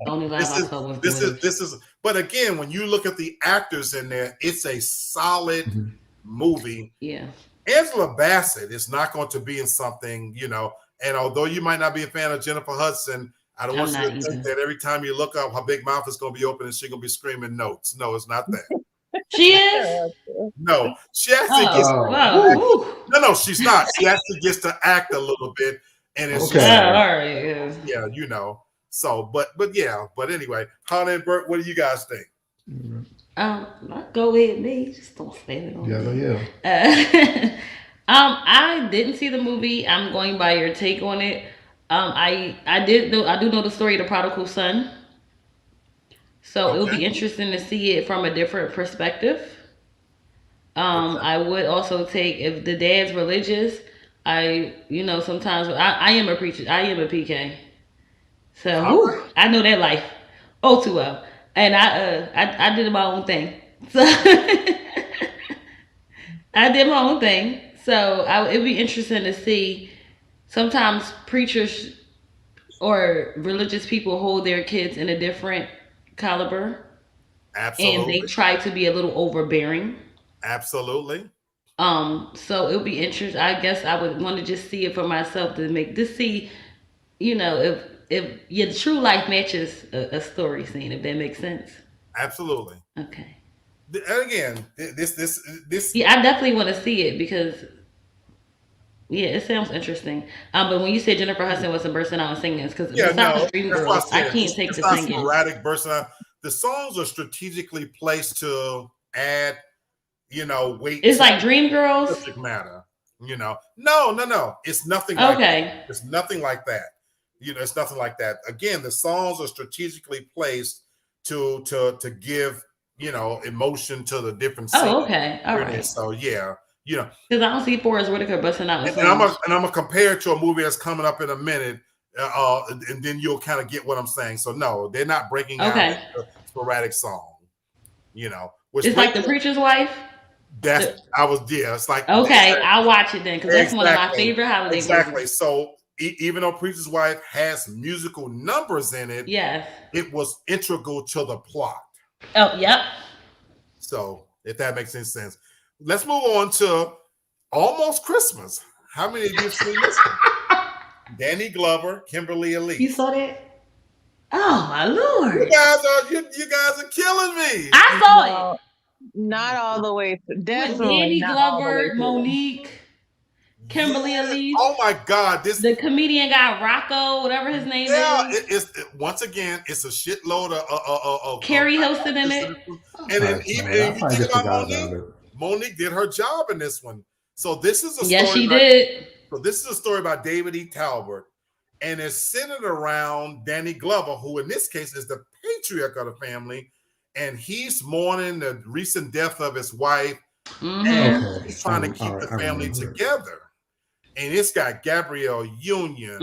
Only this is. But again, when you look at the actors in there, it's a solid movie. Yeah. Angela Bassett is not going to be in something, And although you might not be a fan of Jennifer Hudson, I don't want you to think that every time you look up, her big mouth is going to be open and she's going to be screaming notes. No, it's not that. She is? No, she actually gets. No, she's not. She actually gets to act a little bit, and it's all right. Yeah, So, but anyway, Hannah and Bert, what do you guys think? Go ahead, me. Just don't stand it on me. Yeah. I didn't see the movie. I'm going by your take on it. I do know the story of the prodigal son. So it'll be interesting to see it from a different perspective. I would also take, if the dad's religious, sometimes I am a preacher. I am a PK. So I know that life oh too well. And I did my own thing. So I did my own thing. So it'd be interesting to see. Sometimes preachers or religious people hold their kids in a different caliber. Absolutely. And they try to be a little overbearing. Absolutely. So it'll be interesting. I guess I would want to just see it for myself to see, if your true life matches a story scene, if that makes sense. Absolutely. Okay. And again, this. Yeah, I definitely want to see it because. Yeah, it sounds interesting. But when you said Jennifer Hudson wasn't bursting out and singing, it's because Dreamgirls, I can't take the singing. Sporadic bursting out. The songs are strategically placed to add, weight. It's like Dreamgirls. Subject matter. No. It's nothing. It's nothing like that. It's nothing like that. Again, the songs are strategically placed to give emotion to the different. Oh, okay, all right. So yeah. Because I don't see Forrest Whitaker busting out. And I'm gonna compare it to a movie that's coming up in a minute, and then you'll kind of get what I'm saying. So no, they're not breaking out a sporadic song. Which it's like The Preacher's Wife. It's like I'll watch it then because that's one of my favorite holiday movies. Exactly. So even though Preacher's Wife has musical numbers in it, it was integral to the plot. Oh, yep. So if that makes any sense. Let's move on to Almost Christmas. How many of you have seen this one? Danny Glover, Kimberly Elise. You saw that? Oh my Lord! You guys are killing me. I saw it. Not all the way. Definitely. Danny Glover, Monique, Kimberly Elise. Oh my God! The comedian guy Rocco, whatever his name is. Once again, it's a shitload of Carrie Hilson in it. And then even you think about Monique. Monique did her job in this one. So this is a Yes, story. she did. So this is a story about David E. Talbot, and it's centered around Danny Glover, who in this case is the patriarch of the family, and he's mourning the recent death of his wife, and Okay. he's trying to keep the I family remember. together. And it's got Gabrielle Union,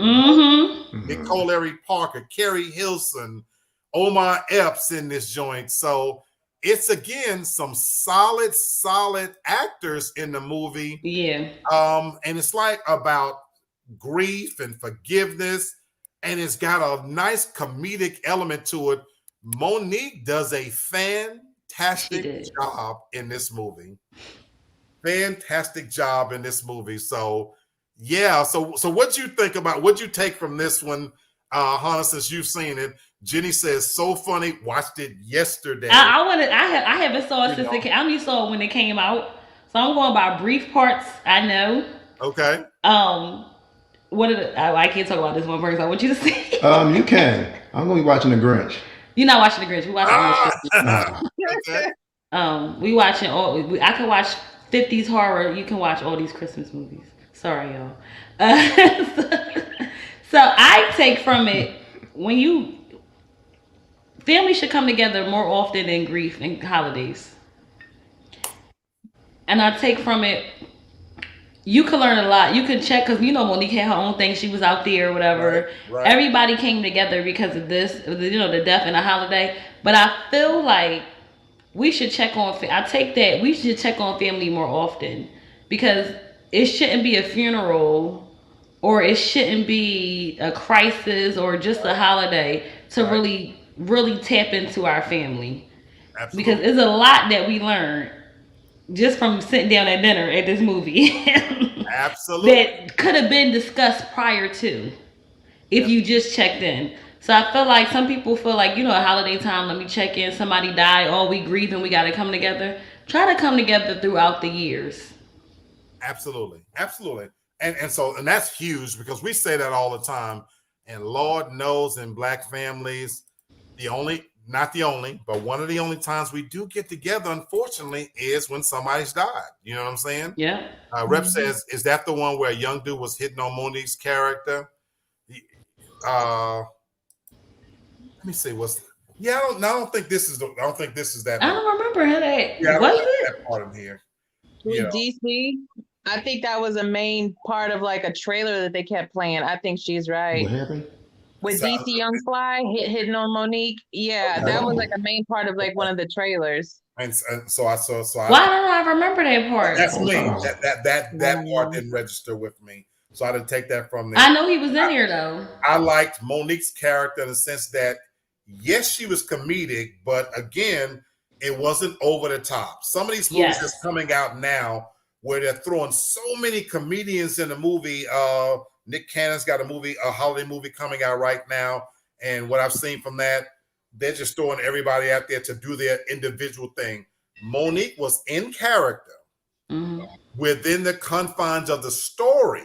Nicole Larry Parker, Carrie Hilson, Omar Epps in this joint. So it's again some solid actors in the movie. Yeah. And it's like about grief and forgiveness, and it's got a nice comedic element to it. Monique does a fantastic job in this movie. Fantastic job in this movie. So yeah, so what you think about, what you take from this one, Hannah, since you've seen it? Jenny says, so funny, watched it yesterday. I haven't saw it since I only saw it when it came out. So I'm going by brief parts I know. Okay. I can't talk about this one person. I want you to see. You can. I'm gonna be watching The Grinch. You're not watching The Grinch. We watching Okay. We watching I can watch 50s horror. You can watch all these Christmas movies. Sorry, y'all. So I take from it, family should come together more often than grief and holidays. And I take from it, you can learn a lot. You can check, because Monique had her own thing. She was out there or whatever. Right. Everybody came together because of this, the death and the holiday. But I feel like we should check on. We should check on family more often, because it shouldn't be a funeral, or it shouldn't be a crisis, or just a holiday to really tap into our family. Absolutely. Because it's a lot that we learn just from sitting down at dinner at this movie. Absolutely. That could have been discussed prior to, if you just checked in. So I feel like some people feel like, a holiday time, let me check in, somebody died, we grieving, we got to come together. Try to come together throughout the years. Absolutely. And that's huge, because we say that all the time. And Lord knows, in Black families, not the only, but one of the only times we do get together, unfortunately, is when somebody's died. You know what I'm saying? Yeah. Rep says, is that the one where a young dude was hitting on Monique's character? Let me see. I don't think this is that. I don't remember that. Yeah, was it? That part in here. With DC, I think that was a main part of like a trailer that they kept playing. I think she's right. What happened? With DC Young Fly hitting on Monique. Yeah, that was like a main part of like one of the trailers. And so I why don't I remember that part? That's me. That part didn't register with me. So I didn't take that from there. I know he was in here though. I liked Monique's character in the sense that, yes, she was comedic, but again, it wasn't over the top. Some of these movies that's coming out now, where they're throwing so many comedians in the movie. Nick Cannon's got a holiday movie coming out right now. And what I've seen from that, they're just throwing everybody out there to do their individual thing. Monique was in character within the confines of the story.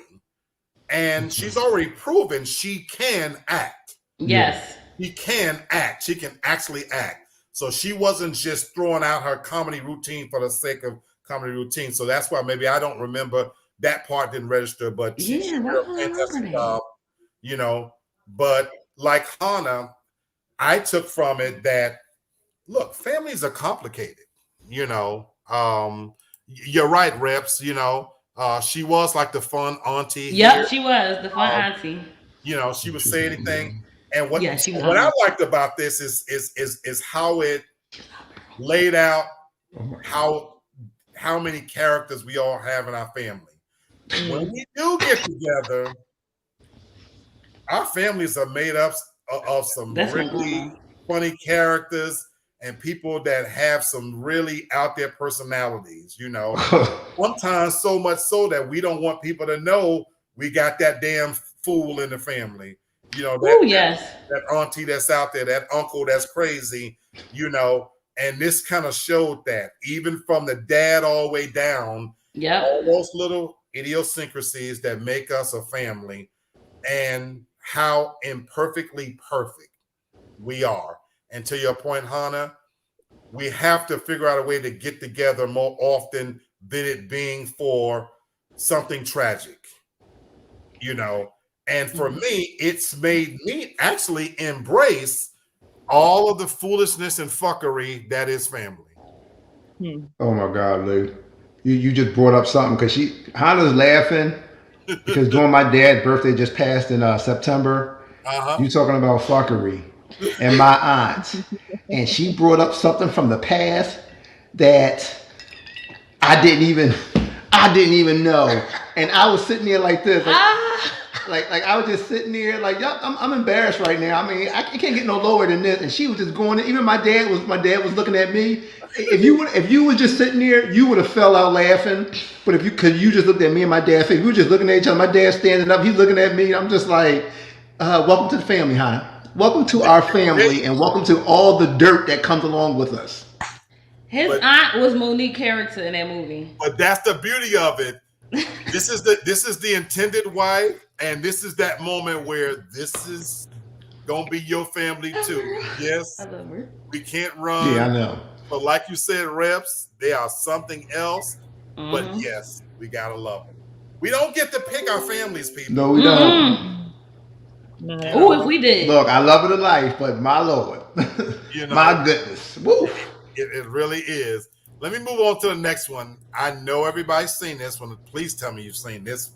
And she's already proven she can act. Yes. She can act. She can actually act. So she wasn't just throwing out her comedy routine for the sake of comedy routine. So that's why maybe I don't remember that part didn't register, but she did a fantastic job, But like Hannah, I took from it that, look, families are complicated, You're right, Reps, she was like the fun auntie. Yep, she was the fun auntie. She would say anything. And what I liked about this is how it laid out how many characters we all have in our family. When we do get together, our families are made up of some really funny characters and people that have some really out there personalities, Sometimes so much so that we don't want people to know we got that damn fool in the family. That auntie that's out there, that uncle that's crazy, and this kind of showed that, even from the dad all the way down, all those little idiosyncrasies that make us a family, and how imperfectly perfect we are. And to your point, Hannah, we have to figure out a way to get together more often than it being for something tragic, you know. And for me, it's made me actually embrace all of the foolishness and fuckery that is family. Oh my God, Lou. You just brought up something because Hannah's laughing because during my dad's birthday just passed in September. Uh-huh. You talking about fuckery and my aunt, and she brought up something from the past that I didn't even know, and I was sitting there like this, like I was just sitting there like, yup, I'm embarrassed right now. I mean, I can't get no lower than this, and she was just going. Even my dad was looking at me. If you was just sitting there, you would have fell out laughing. But because you just looked at me and my dad, we were just looking at each other. My dad's standing up, he's looking at me, and I'm just like, welcome to the family, Hannah. Welcome to our family, and welcome to all the dirt that comes along with us. His aunt was Monique's character in that movie. But that's the beauty of it. This is the intended wife, and this is that moment where this is gonna be your family too. Yes, I love her. we can't run. Yeah, I know. But like you said, reps, they are something else. But yes, we gotta love them. We don't get to pick our families, people. No, we don't. Oh, if we did. Look, I love her to life, but my Lord, my goodness, woo. It really is. Let me move on to the next one. I know everybody's seen this one. Please tell me you've seen this.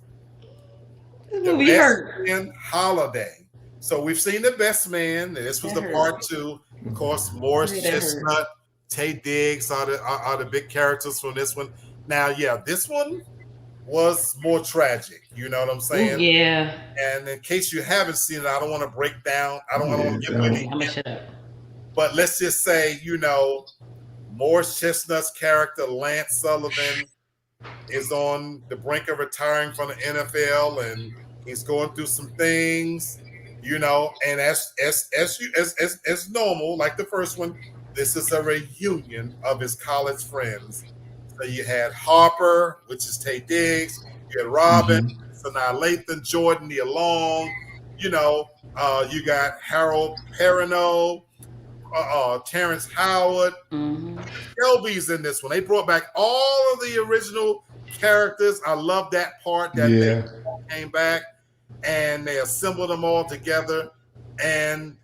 The Best Man Holiday. So we've seen The Best Man. This was the part 2. Of course, Morris Chestnut, Tay Diggs are the big characters from this one. Now, yeah, this one was more tragic. You know what I'm saying? Ooh, yeah. And in case you haven't seen it, I don't want to break down. I don't want to give any. I'm gonna shut up. But let's just say, Morris Chestnut's character, Lance Sullivan, is on the brink of retiring from the NFL, and he's going through some things, and as normal, like the first one, this is a reunion of his college friends. So you had Harper, which is Tay Diggs, you had Robin, Sanaa Lathan, Jordan the Along, you got Harold Perrineau, Terrence Howard. Shelby's in this one. They brought back all of the original characters. I love that part that they came back and they assembled them all together. And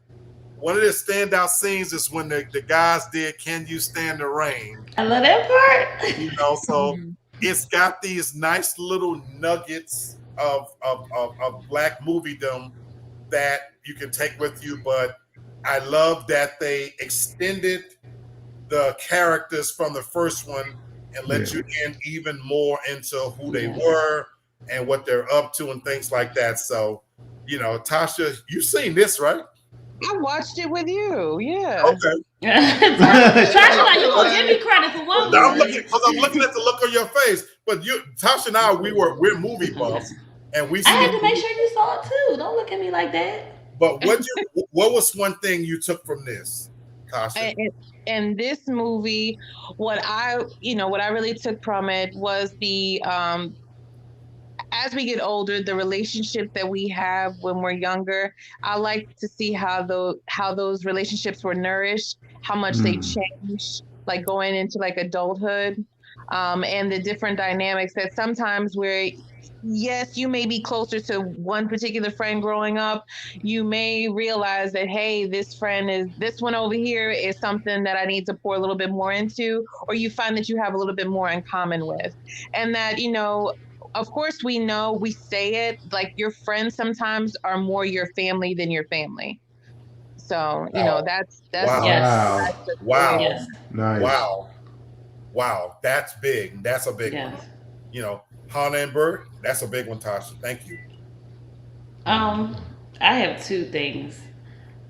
one of the standout scenes is when the guys did "Can You Stand the Rain?" I love that part. So it's got these nice little nuggets of black moviedom that you can take with you, but I love that they extended the characters from the first one and let you in even more into who they were and what they're up to and things like that. So, Tasha, you've seen this, right? I watched it with you. Yeah. Okay. Tasha, like, you gonna give me credit for one movie? I'm looking at the look on your face. But Tasha and I, we're movie buffs, and we. I had to make sure you saw it too. Don't look at me like that. But what was one thing you took from this, Tasha? In this movie, what I really took from it was the as we get older, the relationship that we have when we're younger. I like to see how those relationships were nourished, how much they changed, like going into like adulthood, and the different dynamics that sometimes where. Yes, you may be closer to one particular friend growing up. You may realize that, hey, this one over here is something that I need to pour a little bit more into, or you find that you have a little bit more in common with. And that, of course we say it, like your friends sometimes are more your family than your family. So, that's wow. Yes. Wow. Yes. Nice. Wow. That's big. That's a big one. Hannah and Bert, that's a big one, Tasha. Thank you. I have two things.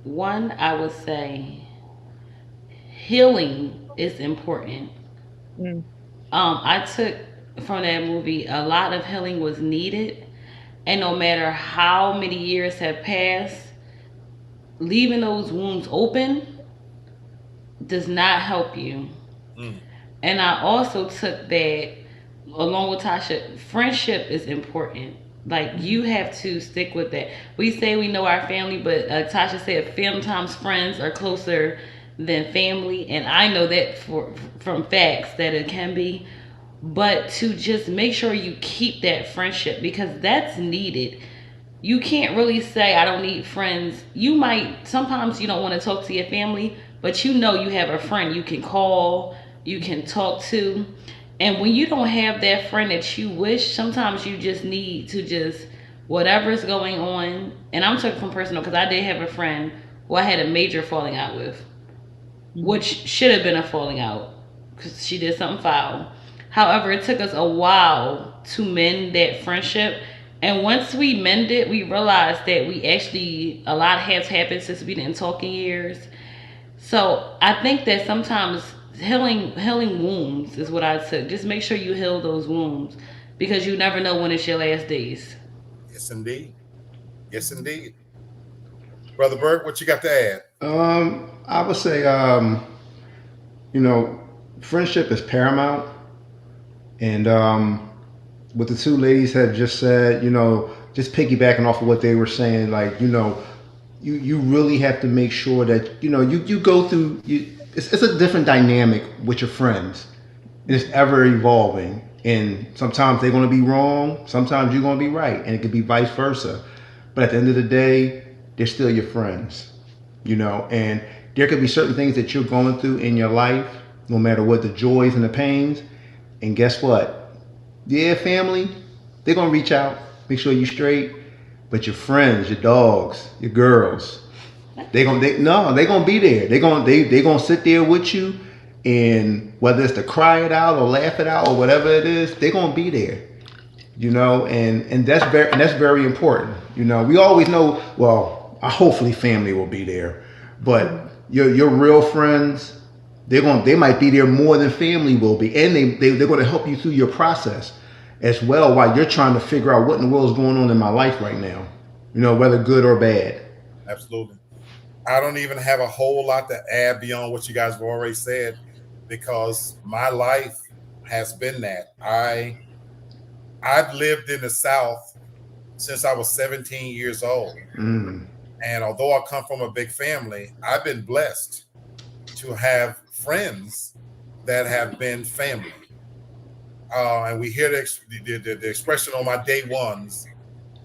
One, I would say healing is important. I took from that movie a lot of healing was needed, and no matter how many years have passed, leaving those wounds open does not help you. And I also took that along with Tasha, friendship is important. Like, you have to stick with that. We say we know our family, but Tasha said sometimes friends are closer than family, and I know that from facts that it can be. but to just make sure you keep that friendship because that's needed. You can't really say I don't need friends. You might sometimes you don't want to talk to your family, but you know you have a friend you can call, you can talk to. And when you don't have that friend that you wish, sometimes you just need to just whatever's going on. And I'm talking from personal because I did have a friend who I had a major falling out with, which should have been a falling out because she did something foul. However, it took us a while to mend that friendship. And once we mended, we realized that we actually, a lot has happened since we didn't talk in years. So I think that sometimes healing wounds is what I took. Just make sure you heal those wounds because you never know when it's your last days. Yes, indeed. Yes, indeed. Brother Bert, what you got to add? I would say, you know, friendship is paramount, and what the two ladies have just said, just piggybacking off of what they were saying, like, you really have to make sure that you go through. It's a different dynamic with your friends. It's ever evolving, and sometimes they're going to be wrong, sometimes you're going to be right, and it could be vice versa. But at the end of the day, they're still your friends, and there could be certain things that you're going through in your life, no matter what the joys and the pains. And guess what? Yeah, family, they're gonna reach out, make sure you're straight. But your friends, your dogs, your girls, they're gonna be there. They gonna sit there with you, and whether it's to cry it out or laugh it out or whatever it is, they're gonna be there. And that's very important. We always know. Well, hopefully family will be there, but your real friends, they might be there more than family will be, and they're going to help you through your process as well while you're trying to figure out what in the world is going on in my life right now, whether good or bad. Absolutely. I don't even have a whole lot to add beyond what you guys have already said because my life has been that. I've lived in the South since I was 17 years old. Mm. And although I come from a big family, I've been blessed to have friends that have been family. And we hear the expression on my day ones.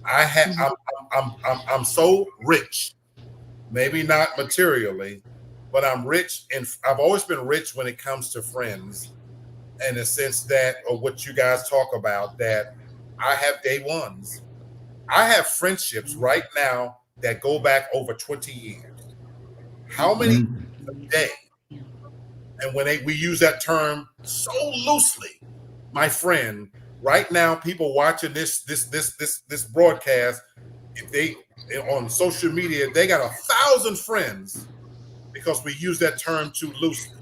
I'm so rich, maybe not materially, but I'm rich, and I've always been rich when it comes to friends. In the sense that, or what you guys talk about, that I have day ones. I have friendships right now that go back over 20 years. How many a day? And when we use that term so loosely, my friend, right now, people watching this broadcast, if they on social media, they got 1,000 friends because we use that term too loosely.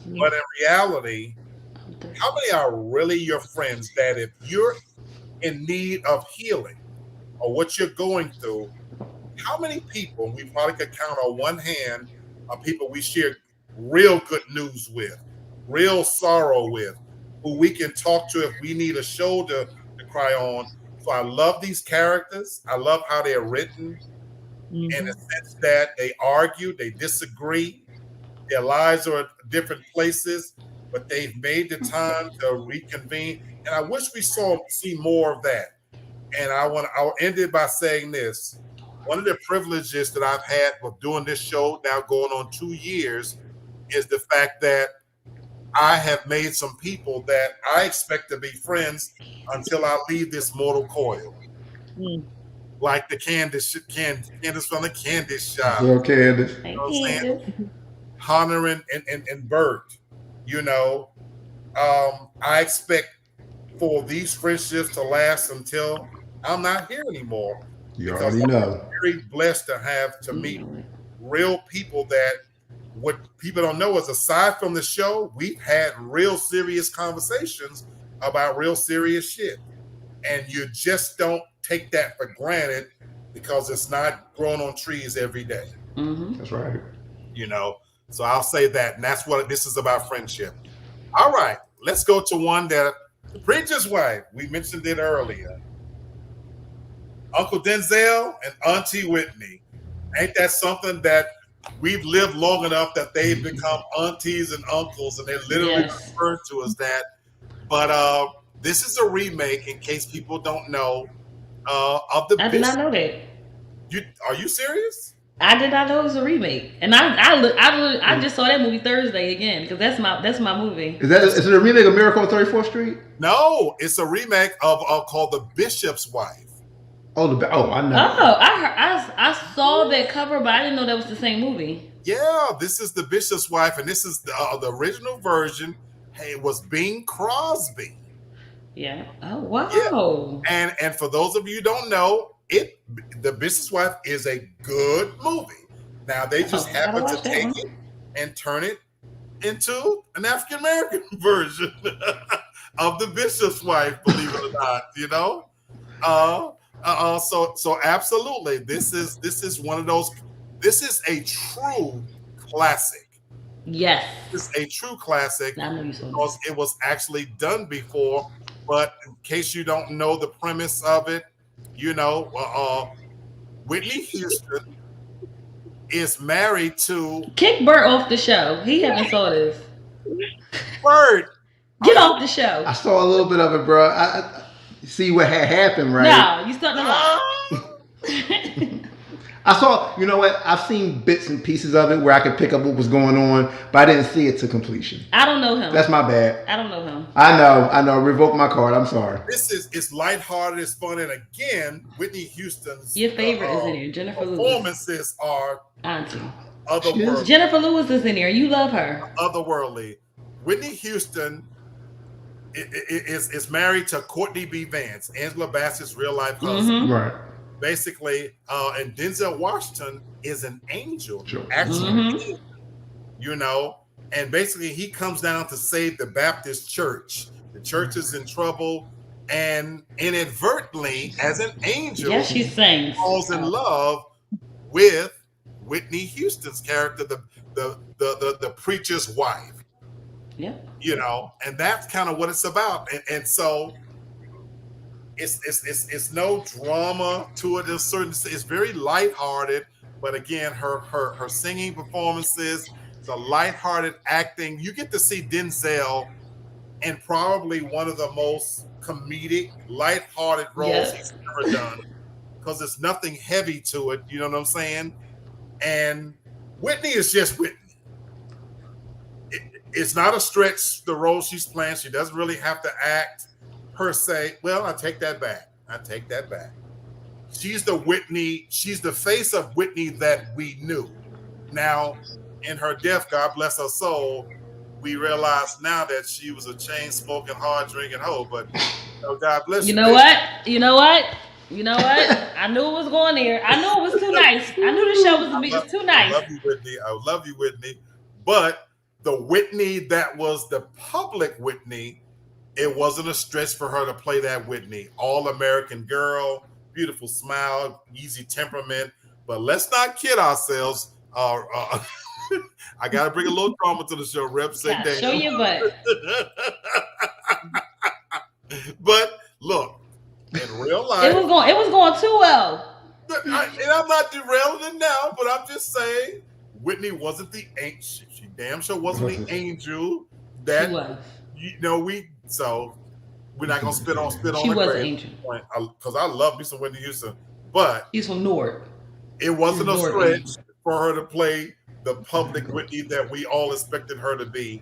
But in reality, how many are really your friends that if you're in need of healing or what you're going through, how many people, we probably could count on one hand, of people we share real good news with, real sorrow with, who we can talk to if we need a shoulder to cry on. So I love these characters. I love how they're written in the sense that they argue, they disagree, their lives are at different places, but they've made the time to reconvene. And I wish we see more of that. And I'll end it by saying this. One of the privileges that I've had with doing this show now going on 2 years is the fact that I have made some people that I expect to be friends until I leave this mortal coil. Like the Candace from the Candace shop. Well, Candace. You know what I'm saying? Hunter and Bert, I expect for these friendships to last until I'm not here anymore. You already know. I'm very blessed to meet real people that what people don't know is aside from the show, we've had real serious conversations about real serious shit. And you just don't take that for granted because it's not growing on trees every day. That's right. So I'll say that. And that's what this is about, friendship. All right. Let's go to one that the preacher's wife, we mentioned it earlier. Uncle Denzel and Auntie Whitney. Ain't that something that we've lived long enough that they've become aunties and uncles, and they're literally referred to as that. But this is a remake, in case people don't know, of the I did not know that. Are you serious? I did not know it was a remake, and I just saw that movie Thursday again because that's my movie. Is it a remake of Miracle on 34th Street? No, it's a remake of called The Bishop's Wife. I know. I saw that cover, but I didn't know that was the same movie. Yeah, this is The Bishop's Wife, and this is the original version. Hey, it was Bing Crosby. Yeah. Oh wow. Yeah. And for those of you who don't know, The Bishop's Wife is a good movie. Now they just happen to take it and turn it into an African American version of The Bishop's Wife, believe it or not, you know. So absolutely, this is one of those. This is a true classic. Yes, It's a true classic I know you saw because it was actually done before. But in case you don't know the premise of it, you know, Whitney Houston is married to Kick Bert off the show. He haven't saw this. Bird. Get off the show. I saw a little bit of it, bro. I see what had happened, right? No, you starting to lie. I saw, you know what? I've seen bits and pieces of it where I could pick up what was going on, but I didn't see it to completion. I don't know him. That's my bad. I don't know him. I know. Revoke my card. I'm sorry. It's lighthearted, it's fun, and again, Whitney Houston's Your favorite is in here, Jennifer Lewis. Performances are Auntie. otherworldly. Jennifer Lewis is in here. You love her. Otherworldly. Whitney Houston is married to Courtney B. Vance, Angela Bassett's real life husband. Mm-hmm. Right. Basically, and Denzel Washington is an angel, Sure. actually, Mm-hmm. you know, and basically he comes down to save the Baptist church. The church is in trouble, and inadvertently, as an angel, Yes, she sings. falls in love with Whitney Houston's character, the preacher's wife. Yep. You know, and that's kind of what it's about, and so. It's no drama to it. It's very lighthearted, but again, her singing performances, the lighthearted acting. You get to see Denzel in probably one of the most comedic, lighthearted roles he's ever done, because there's nothing heavy to it. You know what I'm saying? And Whitney is just Whitney. It's not a stretch, the role she's playing. She doesn't really have to act per se. Well, I take that back. She's the Whitney. She's the face of Whitney that we knew. Now, in her death, God bless her soul, we realize now that she was a chain-smoking, hard-drinking hoe. But God bless you. You know what? I knew it was going there. I knew it was too nice. I knew the show was too nice. I love you, Whitney. But the Whitney that was the public Whitney, it wasn't a stretch for her to play that Whitney. All-American girl, beautiful smile, easy temperament. But let's not kid ourselves. I got to bring a little drama to the show. Rep say damn. Show your butt. But look, in real life, it was going too well. And I'm not derailing it now, but I'm just saying, Whitney wasn't the angel. She damn sure wasn't the angel that she was. You know, so we're not gonna spit on She the was grave an angel. Because I love me some Whitney Houston, but He's from Newark. it wasn't a Newark stretch angel. for her to play the public Whitney that we all expected her to be.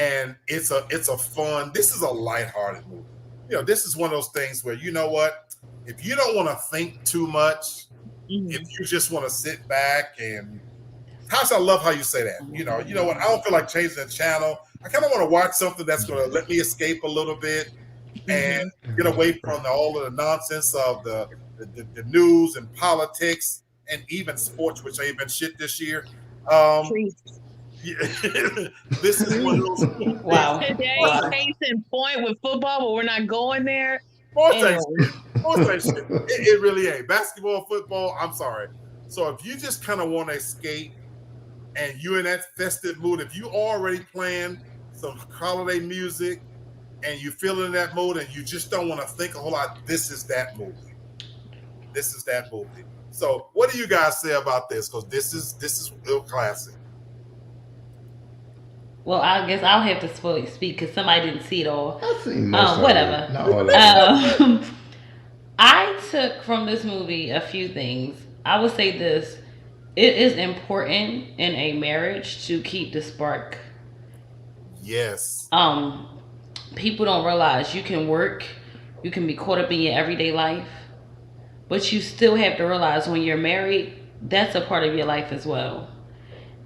And it's a fun. This is a lighthearted movie. You know, this is one of those things where, you know what, if you don't want to think too much, if you just want to sit back and I love how you say that. You know what? I don't feel like changing the channel. I kind of want to watch something that's going to let me escape a little bit and get away from all of the nonsense of the news and politics and even sports, which ain't been shit this year. This is one of those. Wow. Today, case in point with football, but we're not going there. Sports ain't shit. It really ain't. Basketball, football, I'm sorry. So if you just kind of want to escape and you're in that festive mood, if you already playing some holiday music and you feel in that mood and you just don't want to think a whole lot, this is that movie. So what do you guys say about this? Because this is real classic. Well, I guess I'll have to speak because somebody didn't see it all. I've seen most of Whatever. it. Not all of it. I took from this movie a few things. I would say this: it is important in a marriage to keep the spark. Yes. People don't realize you can work, you can be caught up in your everyday life, but you still have to realize when you're married, that's a part of your life as well.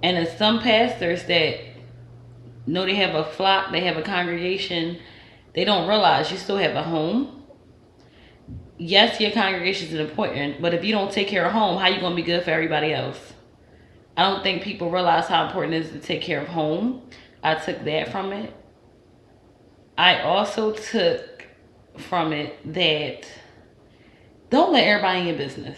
And there's some pastors that know they have a flock, they have a congregation, they don't realize you still have a home. Yes, your congregation is important, but if you don't take care of home, how you gonna be good for everybody else? I don't think people realize how important it is to take care of home. I took that from it. I also took from it that don't let everybody in your business.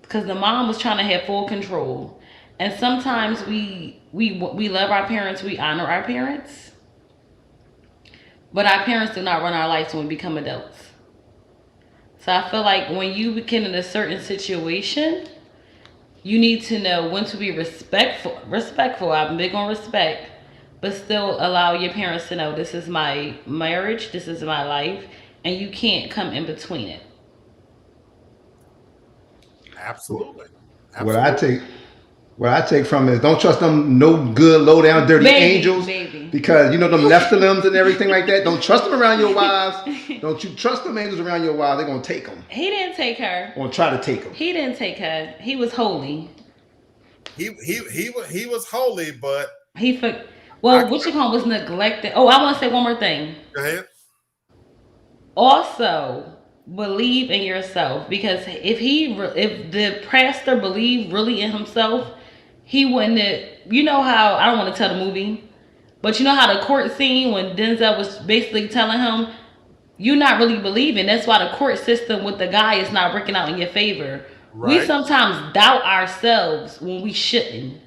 Because the mom was trying to have full control. And sometimes we love our parents, we honor our parents. But our parents do not run our lives when we become adults. So I feel like when you get in a certain situation, you need to know when to be respectful. I'm big on respect, but still allow your parents to know this is my marriage, this is my life, and you can't come in between it. Absolutely. What I take from it is don't trust them no good, low down, dirty angels. Because you know them Nephilims and everything like that. Don't trust them around your wives. Don't you trust them angels around your wives. They're gonna take them. He didn't take her. Or try to take them. He didn't take her. He was holy. He was holy, but was neglected. Oh, I want to say one more thing. Go ahead. Also, believe in yourself, because if the pastor believed really in himself, he wouldn't have, you know how, I don't want to tell the movie, but you know how the court scene when Denzel was basically telling him, you're not really believing. That's why the court system with the guy is not working out in your favor. Right. We sometimes doubt ourselves when we shouldn't.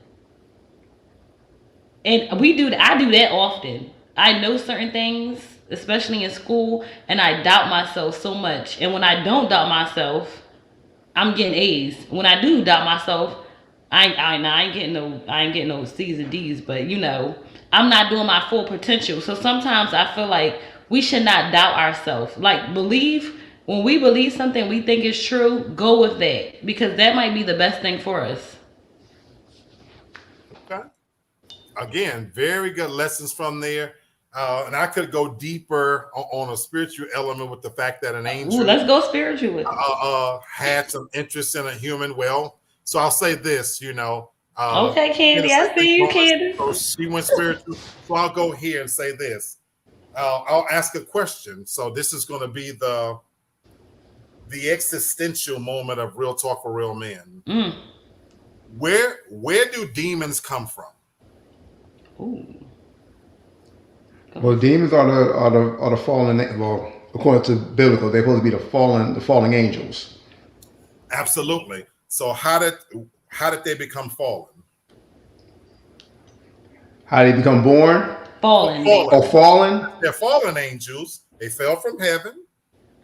And I do that often. I know certain things, especially in school, and I doubt myself so much. And when I don't doubt myself, I'm getting A's. When I do doubt myself, I ain't getting no C's and D's, but you know, I'm not doing my full potential. So sometimes I feel like we should not doubt ourselves. Like when we believe something we think is true, go with that, because that might be the best thing for us. Okay. Again, very good lessons from there. And I could go deeper on a spiritual element with the fact that an angel. Ooh, let's go spiritual. Had some interest in a human. Well, so I'll say this, you know. Okay, Candy, I see you, Candy. So she went spiritual. So I'll go here and say this. I'll ask a question. So this is going to be the existential moment of Real Talk for Real Men. Mm. Where do demons come from? Ooh. Well, demons are the fallen. Well, according to biblical, they're supposed to be the fallen angels. Absolutely. So how did they become fallen? How did they become born? Fallen. Or fallen? They're fallen angels. They fell from heaven,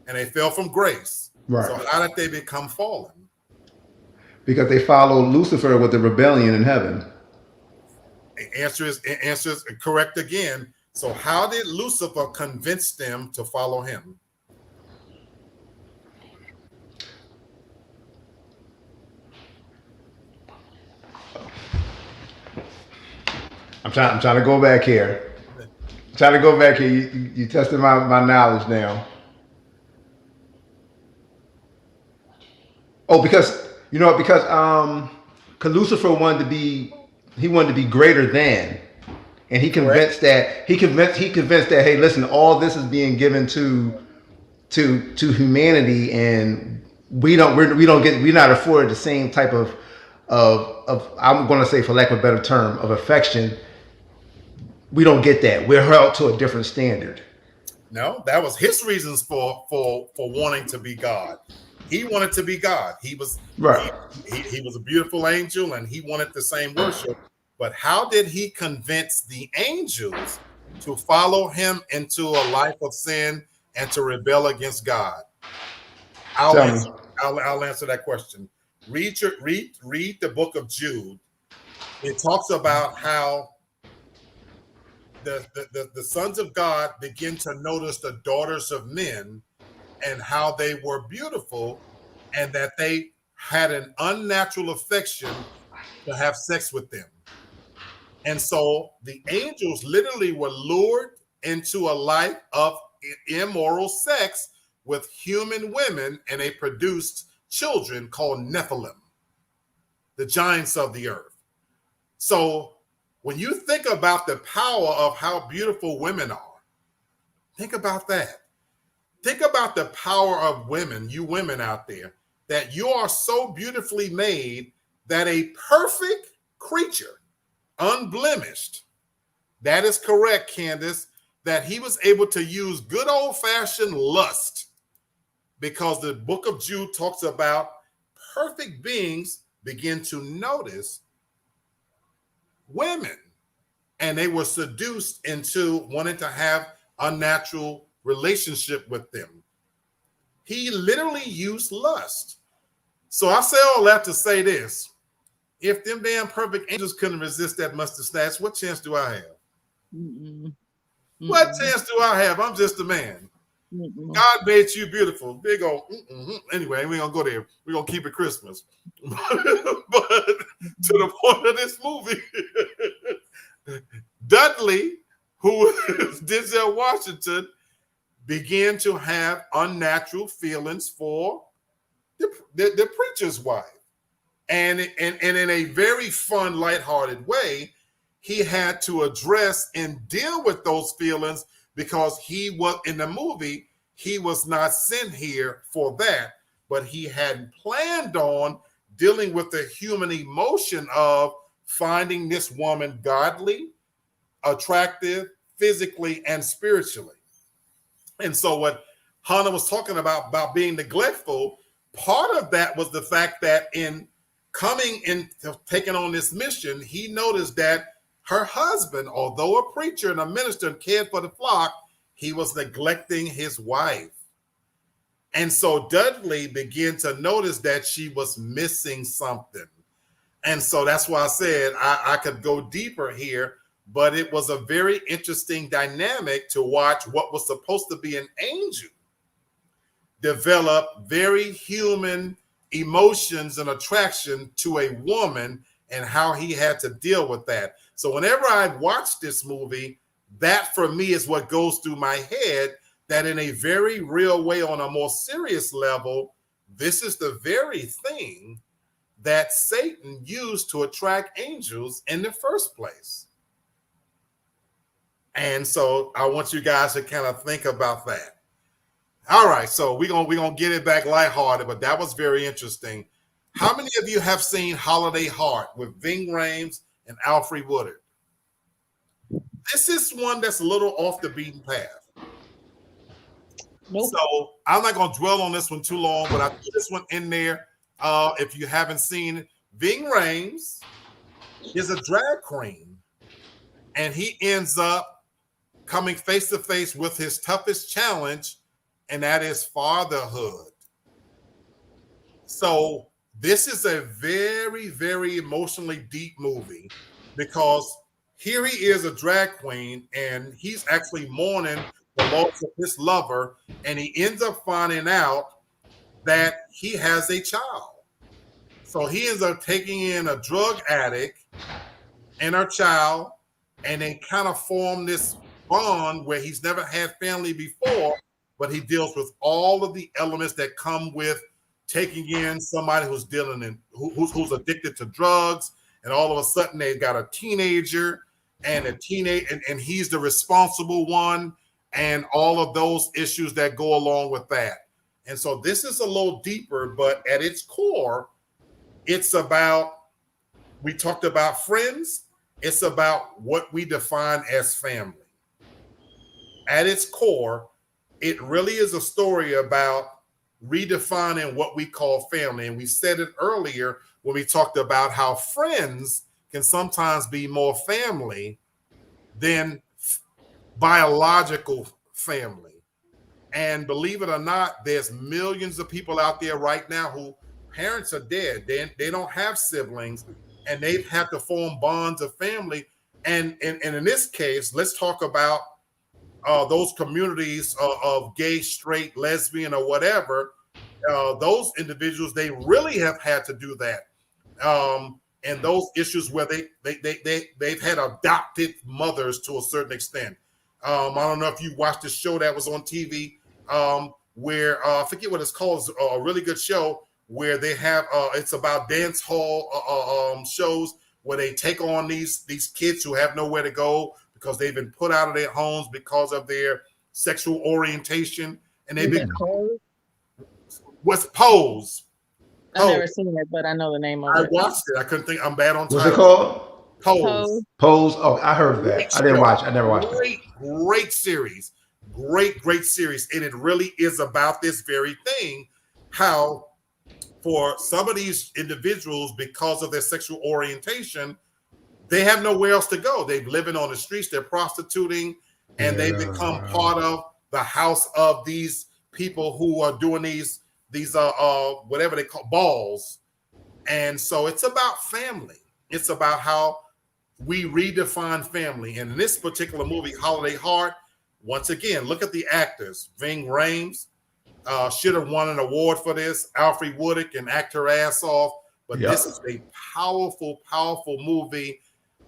and they fell from grace. Right. So how did they become fallen? Because they followed Lucifer with the rebellion in heaven. The answer is correct again. So how did Lucifer convince them to follow him? I'm trying to go back here. You tested my knowledge now. Oh, because Lucifer wanted to be greater than. And he convinced that hey, listen, all this is being given to humanity, and we're not afforded the same type of I'm going to say, for lack of a better term, of affection. We don't get that. We're held to a different standard. No, that was his reasons for wanting to be God. He wanted to be God. He was right. He was a beautiful angel, and he wanted the same worship. But how did he convince the angels to follow him into a life of sin and to rebel against God? I'll answer that question. Read the book of Jude. It talks about how the sons of God begin to notice the daughters of men and how they were beautiful, and that they had an unnatural affection to have sex with them. And so the angels literally were lured into a life of immoral sex with human women, and they produced children called Nephilim, the giants of the earth. So when you think about the power of how beautiful women are, think about that. Think about the power of women, you women out there, that you are so beautifully made that a perfect creature, unblemished, that is correct, Candace, that he was able to use good old-fashioned lust, because the book of Jude talks about perfect beings begin to notice women, and they were seduced into wanting to have unnatural relationship with them. He literally used lust. So I say all that to say this: if them damn perfect angels couldn't resist that mustard snatch, what chance do I have? Mm-mm. What chance do I have? I'm just a man. Mm-mm. God made you beautiful. Big old. Anyway, we're going to go there. We're going to keep it Christmas. But to the point of this movie, Dudley, who is Denzel Washington, began to have unnatural feelings for the preacher's wife. And in a very fun, lighthearted way, he had to address and deal with those feelings, because he was in the movie, he was not sent here for that, but he had planned on dealing with the human emotion of finding this woman godly, attractive, physically and spiritually. And so what Hannah was talking about being neglectful, part of that was the fact that in coming in, taking on this mission, he noticed that her husband, although a preacher and a minister and cared for the flock, he was neglecting his wife. And so Dudley began to notice that she was missing something. And so that's why I said I could go deeper here, but it was a very interesting dynamic to watch what was supposed to be an angel develop very human emotions and attraction to a woman, and how he had to deal with that. So whenever I watch this movie, that for me is what goes through my head, that in a very real way, on a more serious level, this is the very thing that Satan used to attract angels in the first place. And so I want you guys to kind of think about that. All right, so we're gonna get it back lighthearted, but that was very interesting. How many of you have seen Holiday Heart with Ving Rhames and Alfre Woodard? This is one that's a little off the beaten path. Nope. So I'm not going to dwell on this one too long, but I put this one in there. If you haven't seen it, Ving Rhames is a drag queen, and he ends up coming face to face with his toughest challenge, and that is fatherhood. So this is a very, very emotionally deep movie, because here he is, a drag queen, and he's actually mourning the loss of his lover, and he ends up finding out that he has a child. So he ends up taking in a drug addict and her child, and they kind of form this bond where he's never had family before, but he deals with all of the elements that come with taking in somebody who's dealing in who's addicted to drugs, and all of a sudden they've got a teenager and and he's the responsible one, and all of those issues that go along with that. And so this is a little deeper, but at its core, it's about, we talked about friends, it's about what we define as family. At its core, it really is a story about redefining what we call family. And we said it earlier when we talked about how friends can sometimes be more family than biological family. And believe it or not, there's millions of people out there right now who parents are dead. They don't have siblings, and they've had to form bonds of family. And in this case, let's talk about those communities of gay, straight, lesbian, or whatever. Those individuals, they really have had to do that. And those issues where they've had adopted mothers to a certain extent. I don't know if you watched the show that was on TV, where I forget what it's called. It's a really good show where they have it's about dance hall shows where they take on these kids who have nowhere to go because they've been put out of their homes because of their sexual orientation, and they become what's Pose. I've never seen it, but I know the name of it. I watched it. I couldn't think. I'm bad on time. What's it called? Pose. Pose. Oh, I heard of that. I didn't watch. I never watched it. Great series. Great series. And it really is about this very thing. How for some of these individuals, because of their sexual orientation, they have nowhere else to go. They're living on the streets. They're prostituting. And they become part of the house of these people who are doing these whatever they call balls. And so it's about family. It's about how we redefine family. And in this particular movie, Holiday Heart, once again, look at the actors. Ving Rhames should have won an award for this. Alfre Woodard can act her ass off. But this is a powerful movie.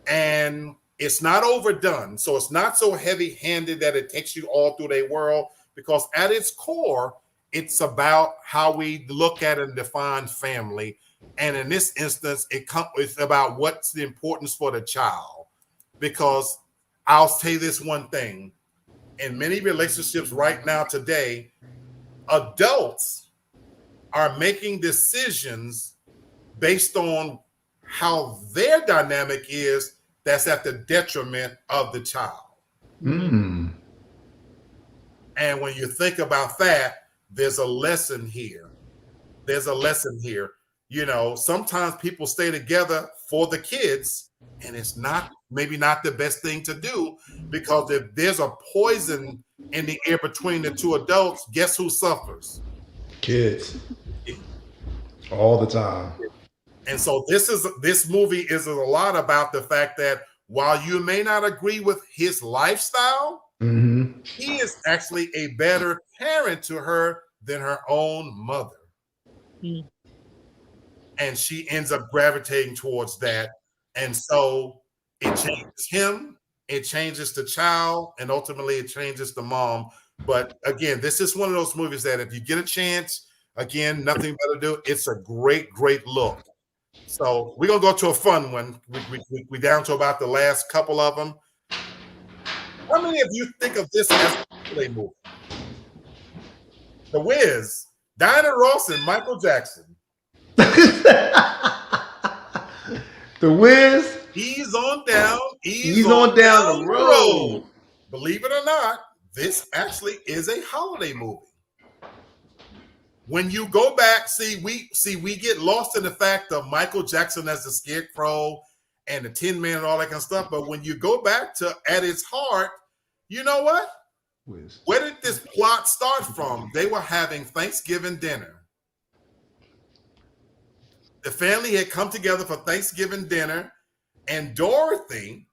And it's not overdone. So it's not so heavy-handed that it takes you all through their world. Because at its core, it's about how we look at and define family. And in this instance, it's about what's the importance for the child. Because I'll say this one thing. In many relationships right now today, adults are making decisions based on how their dynamic is that's at the detriment of the child. Mm. And when you think about that, there's a lesson here. You know, sometimes people stay together for the kids, and it's maybe not the best thing to do, because if there's a poison in the air between the two adults, guess who suffers? Kids. All the time. And so this movie is a lot about the fact that while you may not agree with his lifestyle, he is actually a better parent to her than her own mother. And she ends up gravitating towards that. And so it changes him, it changes the child, and ultimately it changes the mom. But again, this is one of those movies that if you get a chance, again, nothing better to do. It's a great look. So we're going to go to a fun one. We're down to about the last couple of them. How many of you think of this as a holiday movie? The Wiz, Diana Ross, and Michael Jackson. The Wiz. Ease on down. Ease on down the road. Believe it or not, this actually is a holiday movie. When you go back, we get lost in the fact of Michael Jackson as the Scarecrow and the Tin Man and all that kind of stuff. But when you go back to at its heart, you know what? Wiz. Where did this plot start from? They were having Thanksgiving dinner. The family had come together for Thanksgiving dinner, and Dorothy,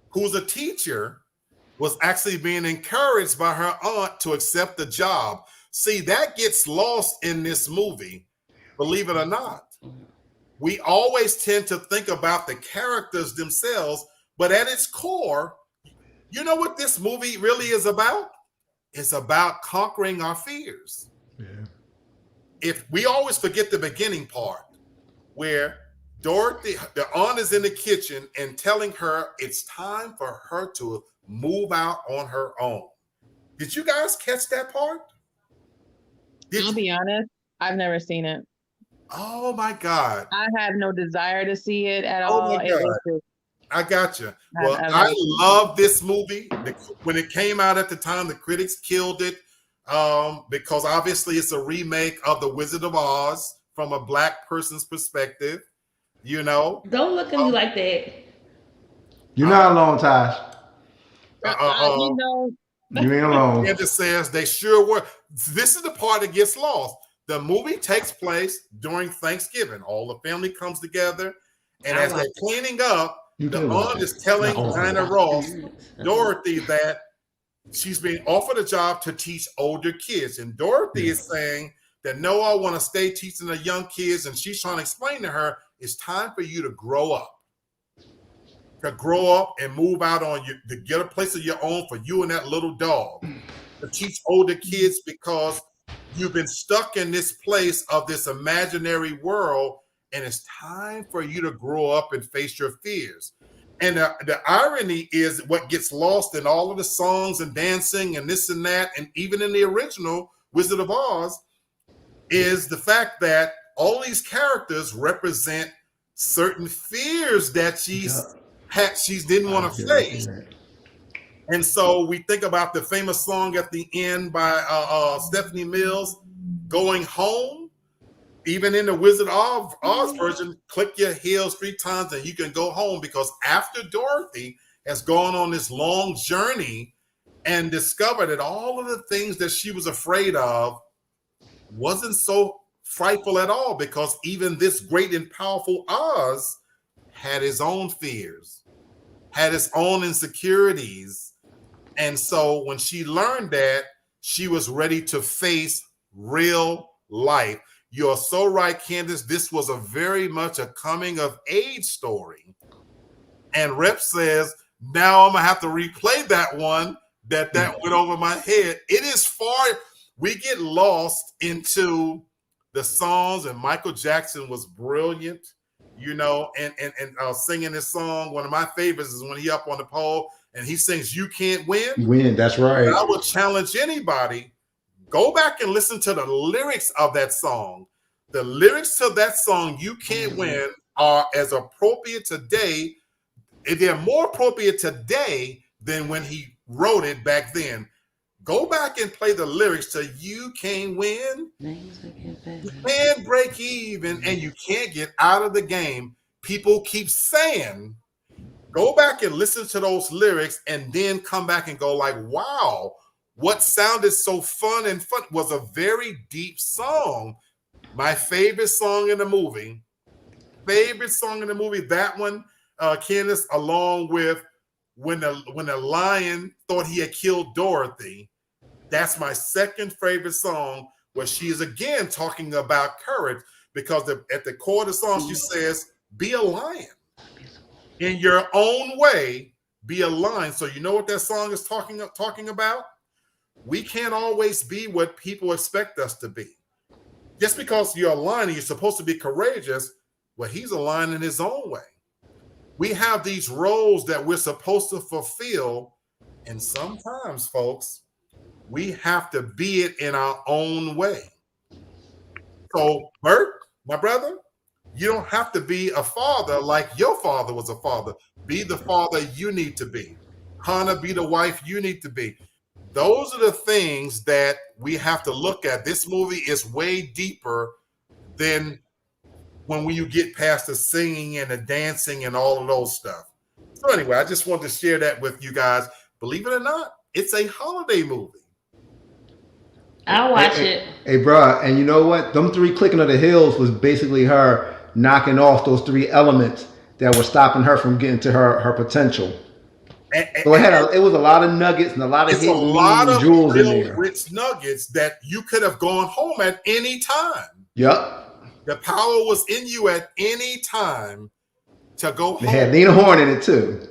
who's a teacher, was actually being encouraged by her aunt to accept the job. See, that gets lost in this movie, believe it or not. We always tend to think about the characters themselves, but at its core, you know what this movie really is about? It's about conquering our fears. Yeah. If we always forget the beginning part, where Dorothy, the aunt, is in the kitchen and telling her it's time for her to move out on her own. Did you guys catch that part? I'll be honest, I've never seen it. Oh my God. I have no desire to see it at Oh all. my It God. was just, I got you. Well, I love this movie. When it came out at the time, the critics killed it because obviously it's a remake of The Wizard of Oz from a Black person's perspective. You know, Don't look at me like that. You're not alone, Tosh. you know, You ain't alone. It just says they sure were. This is the part that gets lost. The movie takes place during Thanksgiving. All the family comes together, and as they're cleaning up, The aunt is telling Dinah Ross, Experience. Dorothy, that she's being offered a job to teach older kids. And Dorothy is saying that, no, I want to stay teaching the young kids. And she's trying to explain to her, it's time for you to grow up. To grow up and move out on you, to get a place of your own for you and that little dog. To teach older kids, because you've been stuck in this place of this imaginary world, and it's time for you to grow up and face your fears. And the irony is what gets lost in all of the songs and dancing and this and that, and even in the original Wizard of Oz, is the fact that all these characters represent certain fears that she didn't want to face. And so we think about the famous song at the end by Stephanie Mills, Going Home. Even in the Wizard of Oz version, click your heels 3 times and you can go home, because after Dorothy has gone on this long journey and discovered that all of the things that she was afraid of wasn't so frightful at all, because even this great and powerful Oz had his own fears, had his own insecurities. And so when she learned that, she was ready to face real life. You're so right, Candace. This was a very much a coming of age story. And Rep says, now I'm going to have to replay that one that went over my head. It is far, we get lost into the songs, and Michael Jackson was brilliant, you know, and singing this song. One of my favorites is when he up on the pole and he sings, "You Can't Win." Win, that's right. And I would challenge anybody, go back and listen to the lyrics of that song. The lyrics to that song, "You Can't Win," are as appropriate today. They're more appropriate today than when he wrote it back then. Go back and play the lyrics to "You Can't Win." You can't break even, and you can't get out of the game. People keep saying, go back and listen to those lyrics and then come back and go like, wow, what sounded so fun and fun was a very deep song. My favorite song in the movie, that one, Candace, along with when the lion thought he had killed Dorothy. That's my second favorite song, where she is again talking about courage, because at the core of the song, she says, be a lion. In your own way, be a lion. So you know what that song is talking about? We can't always be what people expect us to be. Just because you're a lion and you're supposed to be courageous, well, he's a lion in his own way. We have these roles that we're supposed to fulfill, and sometimes, folks, we have to be it in our own way. So, Bert, my brother, you don't have to be a father like your father was a father. Be the father you need to be. Hannah, be the wife you need to be. Those are the things that we have to look at. This movie is way deeper than when you get past the singing and the dancing and all of those stuff. So anyway, I just wanted to share that with you guys. Believe it or not, it's a holiday movie. I'll watch it. Hey, bro, and you know what? Them 3 clicking of the heels was basically her knocking off those 3 elements that were stopping her from getting to her potential. So it was a lot of nuggets and a lot of hidden jewels in there. Rich nuggets that you could have gone home at any time. Yep. The power was in you at any time to go home. They had Lena Horne in it too.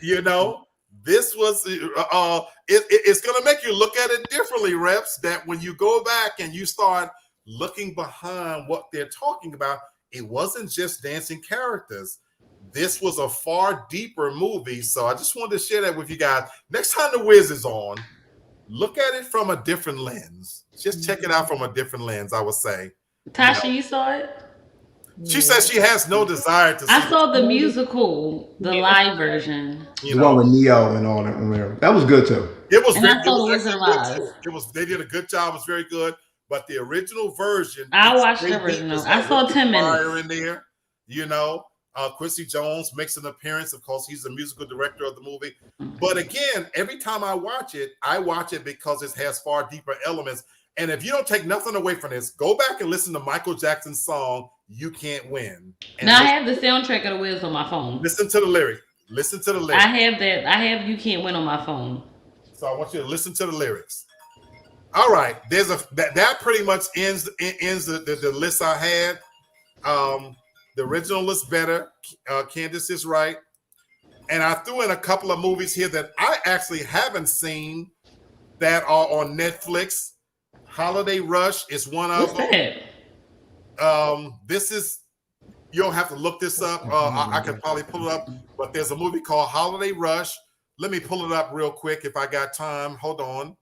You know, this was it's going to make you look at it differently, Reps, that when you go back and you start looking behind what they're talking about, it wasn't just dancing characters. This was a far deeper movie. So I just wanted to share that with you guys. Next time The Wiz is on, look at it from a different lens. Just check it out from a different lens, I would say. Tasha, you saw it? She says she has no desire to see I saw the musical, the live version. The one with Neo and all that. That was good too. It was. And I saw the Wizard of Oz. It was. They did a good job. It was very good. But the original version, I watched the original. I saw 10 minutes in there. You know, Quincy Jones makes an appearance. Of course, he's the musical director of the movie. But again, every time I watch it because it has far deeper elements. And if you don't take nothing away from this, go back and listen to Michael Jackson's song, "You Can't Win." And now I have the soundtrack of The Wiz on my phone. Listen to the lyric. Listen to the I lyrics. have that. I have You Can't Win on my phone. So I want you to listen to the lyrics. All right, there's a that pretty much ends the list I had. The original list's better. Candace is right, and I threw in a couple of movies here that I actually haven't seen that are on Netflix. Holiday Rush is one of What's them. that? This is, you'll have to look this up. I could probably pull it up, but there's a movie called Holiday Rush. Let me pull it up real quick if I got time. Hold on.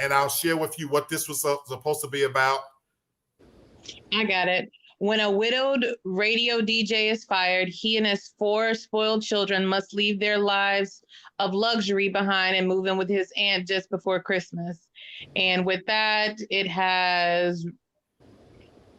And I'll share with you what this was supposed to be about. I got it. When a widowed radio DJ is fired, he and his 4 spoiled children must leave their lives of luxury behind and move in with his aunt just before Christmas. And with that, it has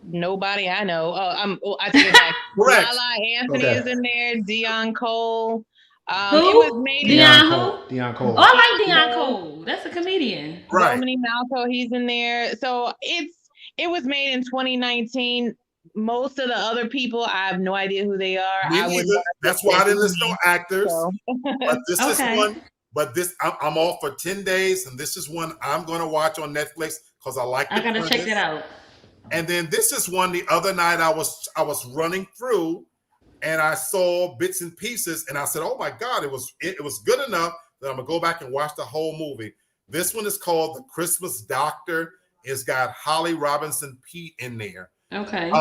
nobody I know. I take it back. Correct. Lala Anthony is in there. Dion Cole. Who? It was made Dion who? Dion Cole. Oh, I like Dion Cole. That's a comedian. Right. Dominique Malco, he's in there. So it was made in 2019. Most of the other people, I have no idea who they are. Me neither. That's why I didn't list no actors. So. But this Okay. is one. But this, I'm off for 10 days, and this is one I'm going to watch on Netflix because I like. I gotta check that out. And then this is one the other night I was running through, and I saw bits and pieces, and I said, "Oh my God, it was good enough that I'm gonna go back and watch the whole movie." This one is called The Christmas Doctor. It's got Holly Robinson Pete in there. Okay.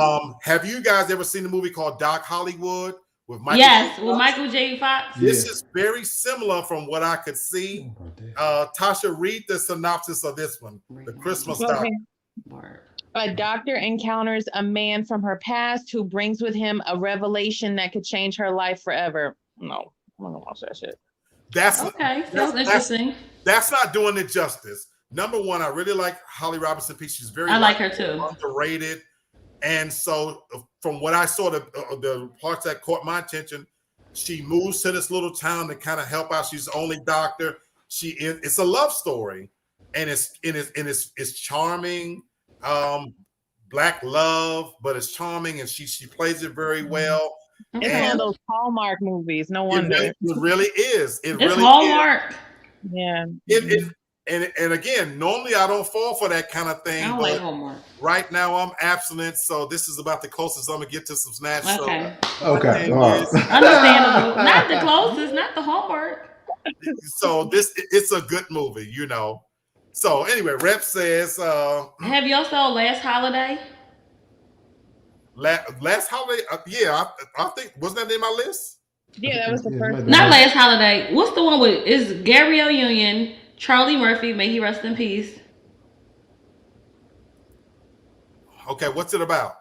Have you guys ever seen the movie called Doc Hollywood with Michael? Yes, J. with Fox? Michael J. Fox. This is very similar from what I could see. Tasha, read the synopsis of this one, The Christmas Doctor. A doctor encounters a man from her past who brings with him a revelation that could change her life forever. No, I'm not gonna watch that shit. That's Okay, sounds interesting. That's not doing it justice. Number one, I really like Holly Robinson Pete. She's very I like her too. underrated. And so, from what I saw, the parts that caught my attention, she moves to this little town to kind of help out. She's the only doctor. It's a love story, and it's charming. Black love, but it's charming, and she plays it very well. It's one of those Hallmark movies. No wonder. It really is. It's really Hallmark. Is. Yeah. And again, normally I don't fall for that kind of thing. I don't but like Hallmark. Right now I'm abstinent, so this is about the closest I'm gonna get to some snatch. Okay. Okay. All right. Understandable. Not the closest, not the Hallmark. So it's a good movie, you know. So anyway, Rep says have y'all saw Last Holiday? Last Holiday, yeah, I think wasn't that in my list? Yeah, that was the first. Not Last Holiday. What's the one with is Gabrielle Union, Charlie Murphy, may he rest in peace. Okay, what's it about?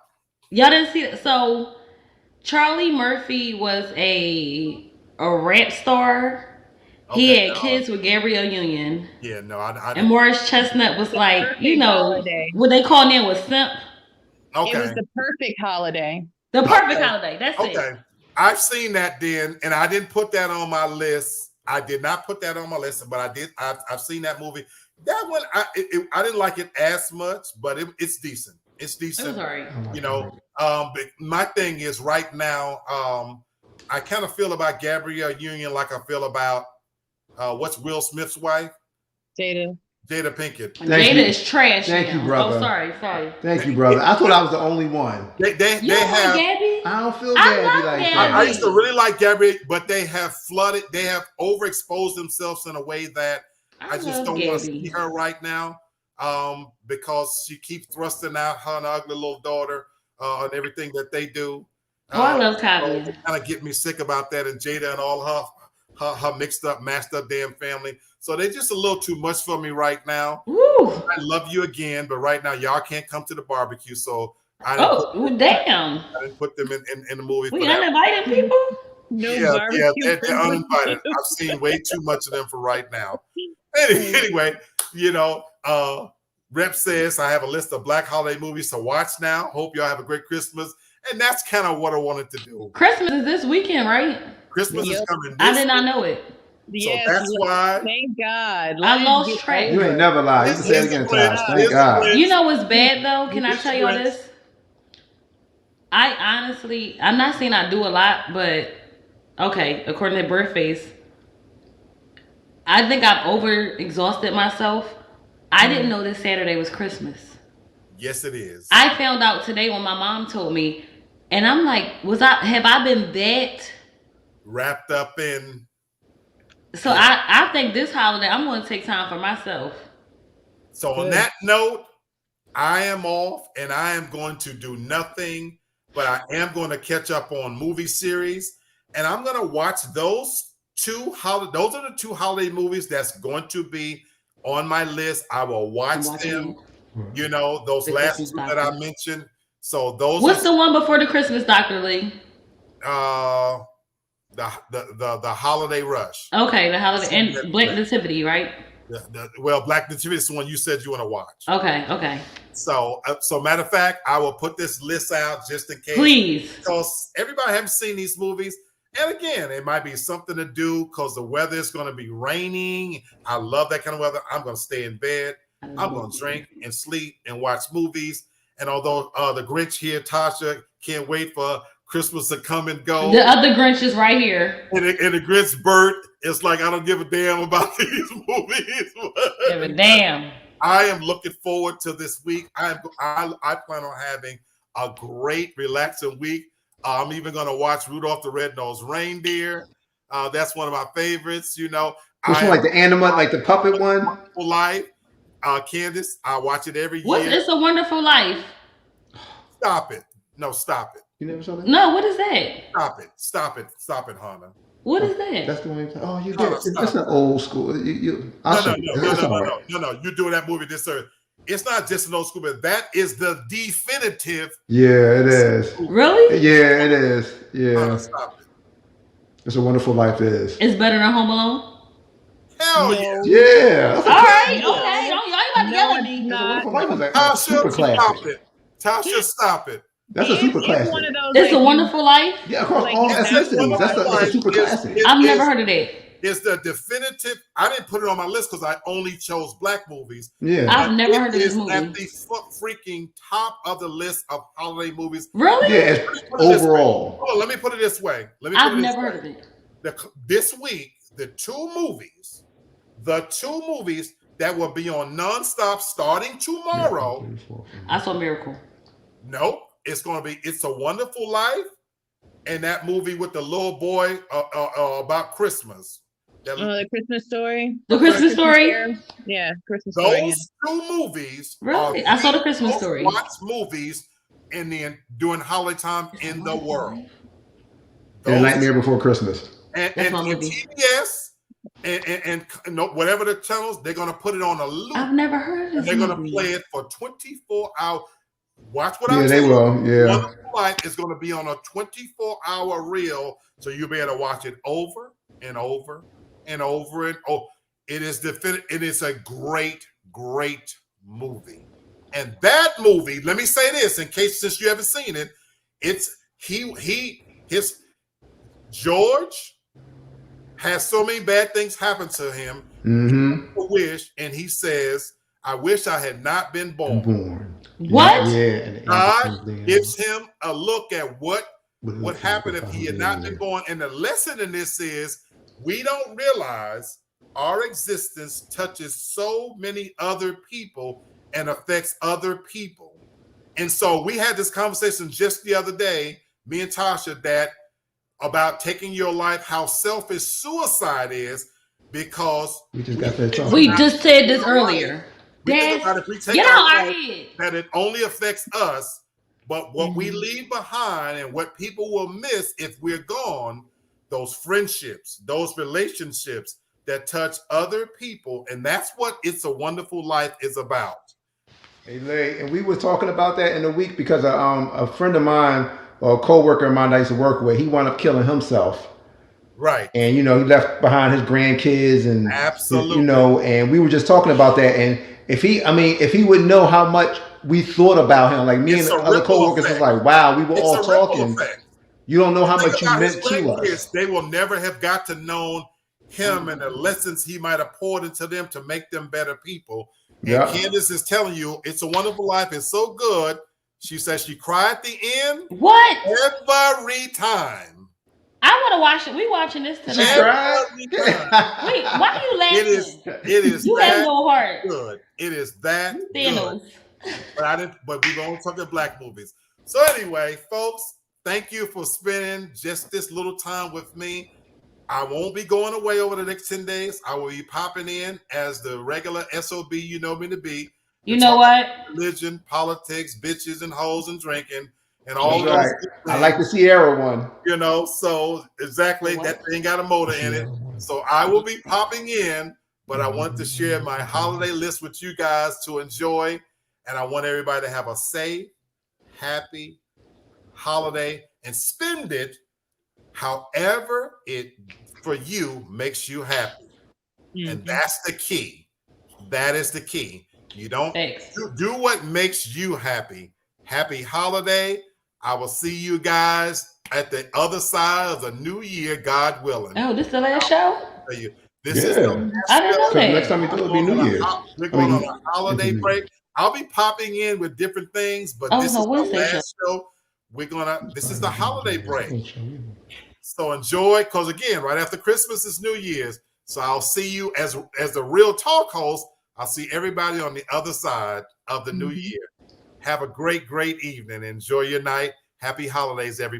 Y'all didn't see it. So Charlie Murphy was a rap star. He had kids with Gabrielle Union. Yeah, no, I and Morris Chestnut was like, holiday. what they call him was simp. Okay. It was the perfect holiday. The perfect holiday. That's it. Okay. I've seen that then, and I didn't put that on my list. I did not put that on my list, but I did. I've seen that movie. That one, I didn't like it as much, but it's decent. It's decent. It was all right. You know, but my thing is right now, I kind of feel about Gabrielle Union like I feel about what's Will Smith's wife? Jada Pinkett. Jada is trash. Thank now. you, brother. Oh, sorry. Thank you, brother. I thought I was the only one. They have. Gabby? I don't feel I Gabby love like Gabby. that. I used to really like Gabby, but they have overexposed themselves in a way that I just don't want to see her right now. Because she keeps thrusting out her and ugly little daughter and everything that they do. I love Gabby. So kind of get me sick about that, and Jada and all her mixed up, mashed up damn family. So they're just a little too much for me right now. Woo. I love you again, but right now y'all can't come to the barbecue, so I didn't put them in the movie. We uninvited people? Yeah, they're uninvited. I've seen way too much of them for right now. Anyway, you know, Rep says I have a list of Black holiday movies to watch now. Hope y'all have a great Christmas. And that's kind of what I wanted to do. Christmas is this weekend, right? Christmas is coming. I did not know it. So that's why. Thank God. I lost track. You ain't never lied. You can say it again, Tosh. Thank God. You know what's bad though? Can I tell y'all this? I honestly, I'm not saying I do a lot, but Okay, according to Birthface, I think I've over exhausted myself. I didn't know this Saturday was Christmas. Yes, it is. I found out today when my mom told me, and I'm like, have I been that Wrapped up in. So I think this holiday I'm going to take time for myself. So on that note, I am off and I am going to do nothing, but I am going to catch up on movie series, and I'm going to watch those two holiday. Those are the two holiday movies that's going to be on my list. I will watch them. You know, those The last Christmas two that Doctor. I mentioned. So those. What's the one before the Christmas, Dr. Lee? The holiday rush. Okay, the holiday and Black Nativity, right? Well, Black Nativity is the one you said you want to watch. Okay. So matter of fact, I will put this list out just in case. Please. Because everybody haven't seen these movies. And again, it might be something to do because the weather is going to be raining. I love that kind of weather. I'm going to stay in bed. I'm going to drink and sleep and watch movies. And although the Grinch here, Tasha, can't wait for Christmas to come and go. The other Grinch is right here. And the Grinch Bert, it's like, I don't give a damn about these movies. Give a damn. I am looking forward to this week. I plan on having a great, relaxing week. I'm even going to watch Rudolph the Red-Nosed Reindeer. That's one of my favorites. You know, which one, like the animal, like the puppet one? Wonderful Life. Candace, I watch it every What's year. It's a Wonderful Life? Stop it. No, stop it. You never saw that? No, what is that? Stop it, Hannah. What is that? That's the one. Oh, you No, did. That's not old school. No. You're doing that movie this earth. It's not just an old school, but that is the definitive. Yeah, it is. Really? Yeah, it is. Yeah. Stop it. It's a Wonderful Life is. It's better than Home Alone? Hell yeah. Yeah. All right. Okay. Y'all about to yell at me. Wonderful Life is a Tasha, super stop classic. it. Tasha, stop it. That's a super classic. One of those, It's a Wonderful Life? Yeah, across like, all that's ethnicities. That's a super classic. I've never heard of that. It's the definitive. I didn't put it on my list because I only chose black movies. Yeah. I've never heard of this movie. At the freaking top of the list of holiday movies. Really? Yeah, it's overall. Oh, let me put it this way. I've never heard of it. This week, the two movies that will be on nonstop starting tomorrow. I saw Miracle. Nope. It's going to be It's a Wonderful Life and that movie with the little boy about Christmas. The Christmas Story. The Christmas Story? Yeah, Christmas Story. Those two movies. Really? I saw the Christmas Story. Watch movies during holiday time in the world. And Nightmare Before Christmas. And TBS and whatever the channels, they're going to put it on a loop. I've never heard of this. They're going to play it for 24 hours. Watch what I they will. Yeah. Wonderful Life is going to be on a 24-hour reel, so you'll be able to watch it over and over and over and over. It is It is a great, great movie. And that movie, let me say this in case since you haven't seen it, it's his George has so many bad things happen to him. And he says, I wish I had not been born. What? Yeah. God gives him a look at what happened if he had not been born. And the lesson in this is we don't realize our existence touches so many other people and affects other people. And so we had this conversation just the other day, me and Tasha, that about taking your life, how selfish suicide is, because we just said this earlier. Get out our head. That it only affects us, but what we leave behind and what people will miss if we're gone, those friendships, those relationships that touch other people, and that's what It's a Wonderful Life is about. Hey, Lay, and we were talking about that in the week because a friend of mine, or a co-worker of mine that I used to work with, he wound up killing himself. Right. And, he left behind his grandkids and, absolutely, and we were just talking about that. And if he would know how much we thought about him, like me and other co-workers was like, wow, we were all talking. You don't know how much you meant to us. They will never have got to know him and the lessons he might have poured into them to make them better people. And Candace is telling you, It's a Wonderful Life is so good. She says she cried at the end. What? Every time. I want to watch it. We watching this She tonight. cried. Wait, why are you laughing? It is You have that no heart. good. It is that You good. Thanos. But we won't talk about black movies. So anyway, folks, thank you for spending just this little time with me. I won't be going away over the next 10 days. I will be popping in as the regular SOB you know me to be. You know what? Religion, politics, bitches and hoes and drinking and That's all those right. things. I like the Sierra one. You know, so exactly What? that thing got a motor in it. So I will be popping in, but I want to share my holiday list with you guys to enjoy. And I want everybody to have a safe, happy holiday and spend it however it for you makes you happy. And that's the key. That is the key. You don't do what makes you happy. Happy holiday. I will see you guys at the other side of the new year, God willing. Oh, this is the last show? This is the last I didn't know that. Next time we do it'll be New Year's. We're going on a holiday break. I'll be popping in with different things, but this is the last show. This is the holiday break. So enjoy, because again, right after Christmas is New Year's. So I'll see you as the real talk host. I'll see everybody on the other side of the new year. Have a great, great evening. Enjoy your night. Happy holidays, everybody.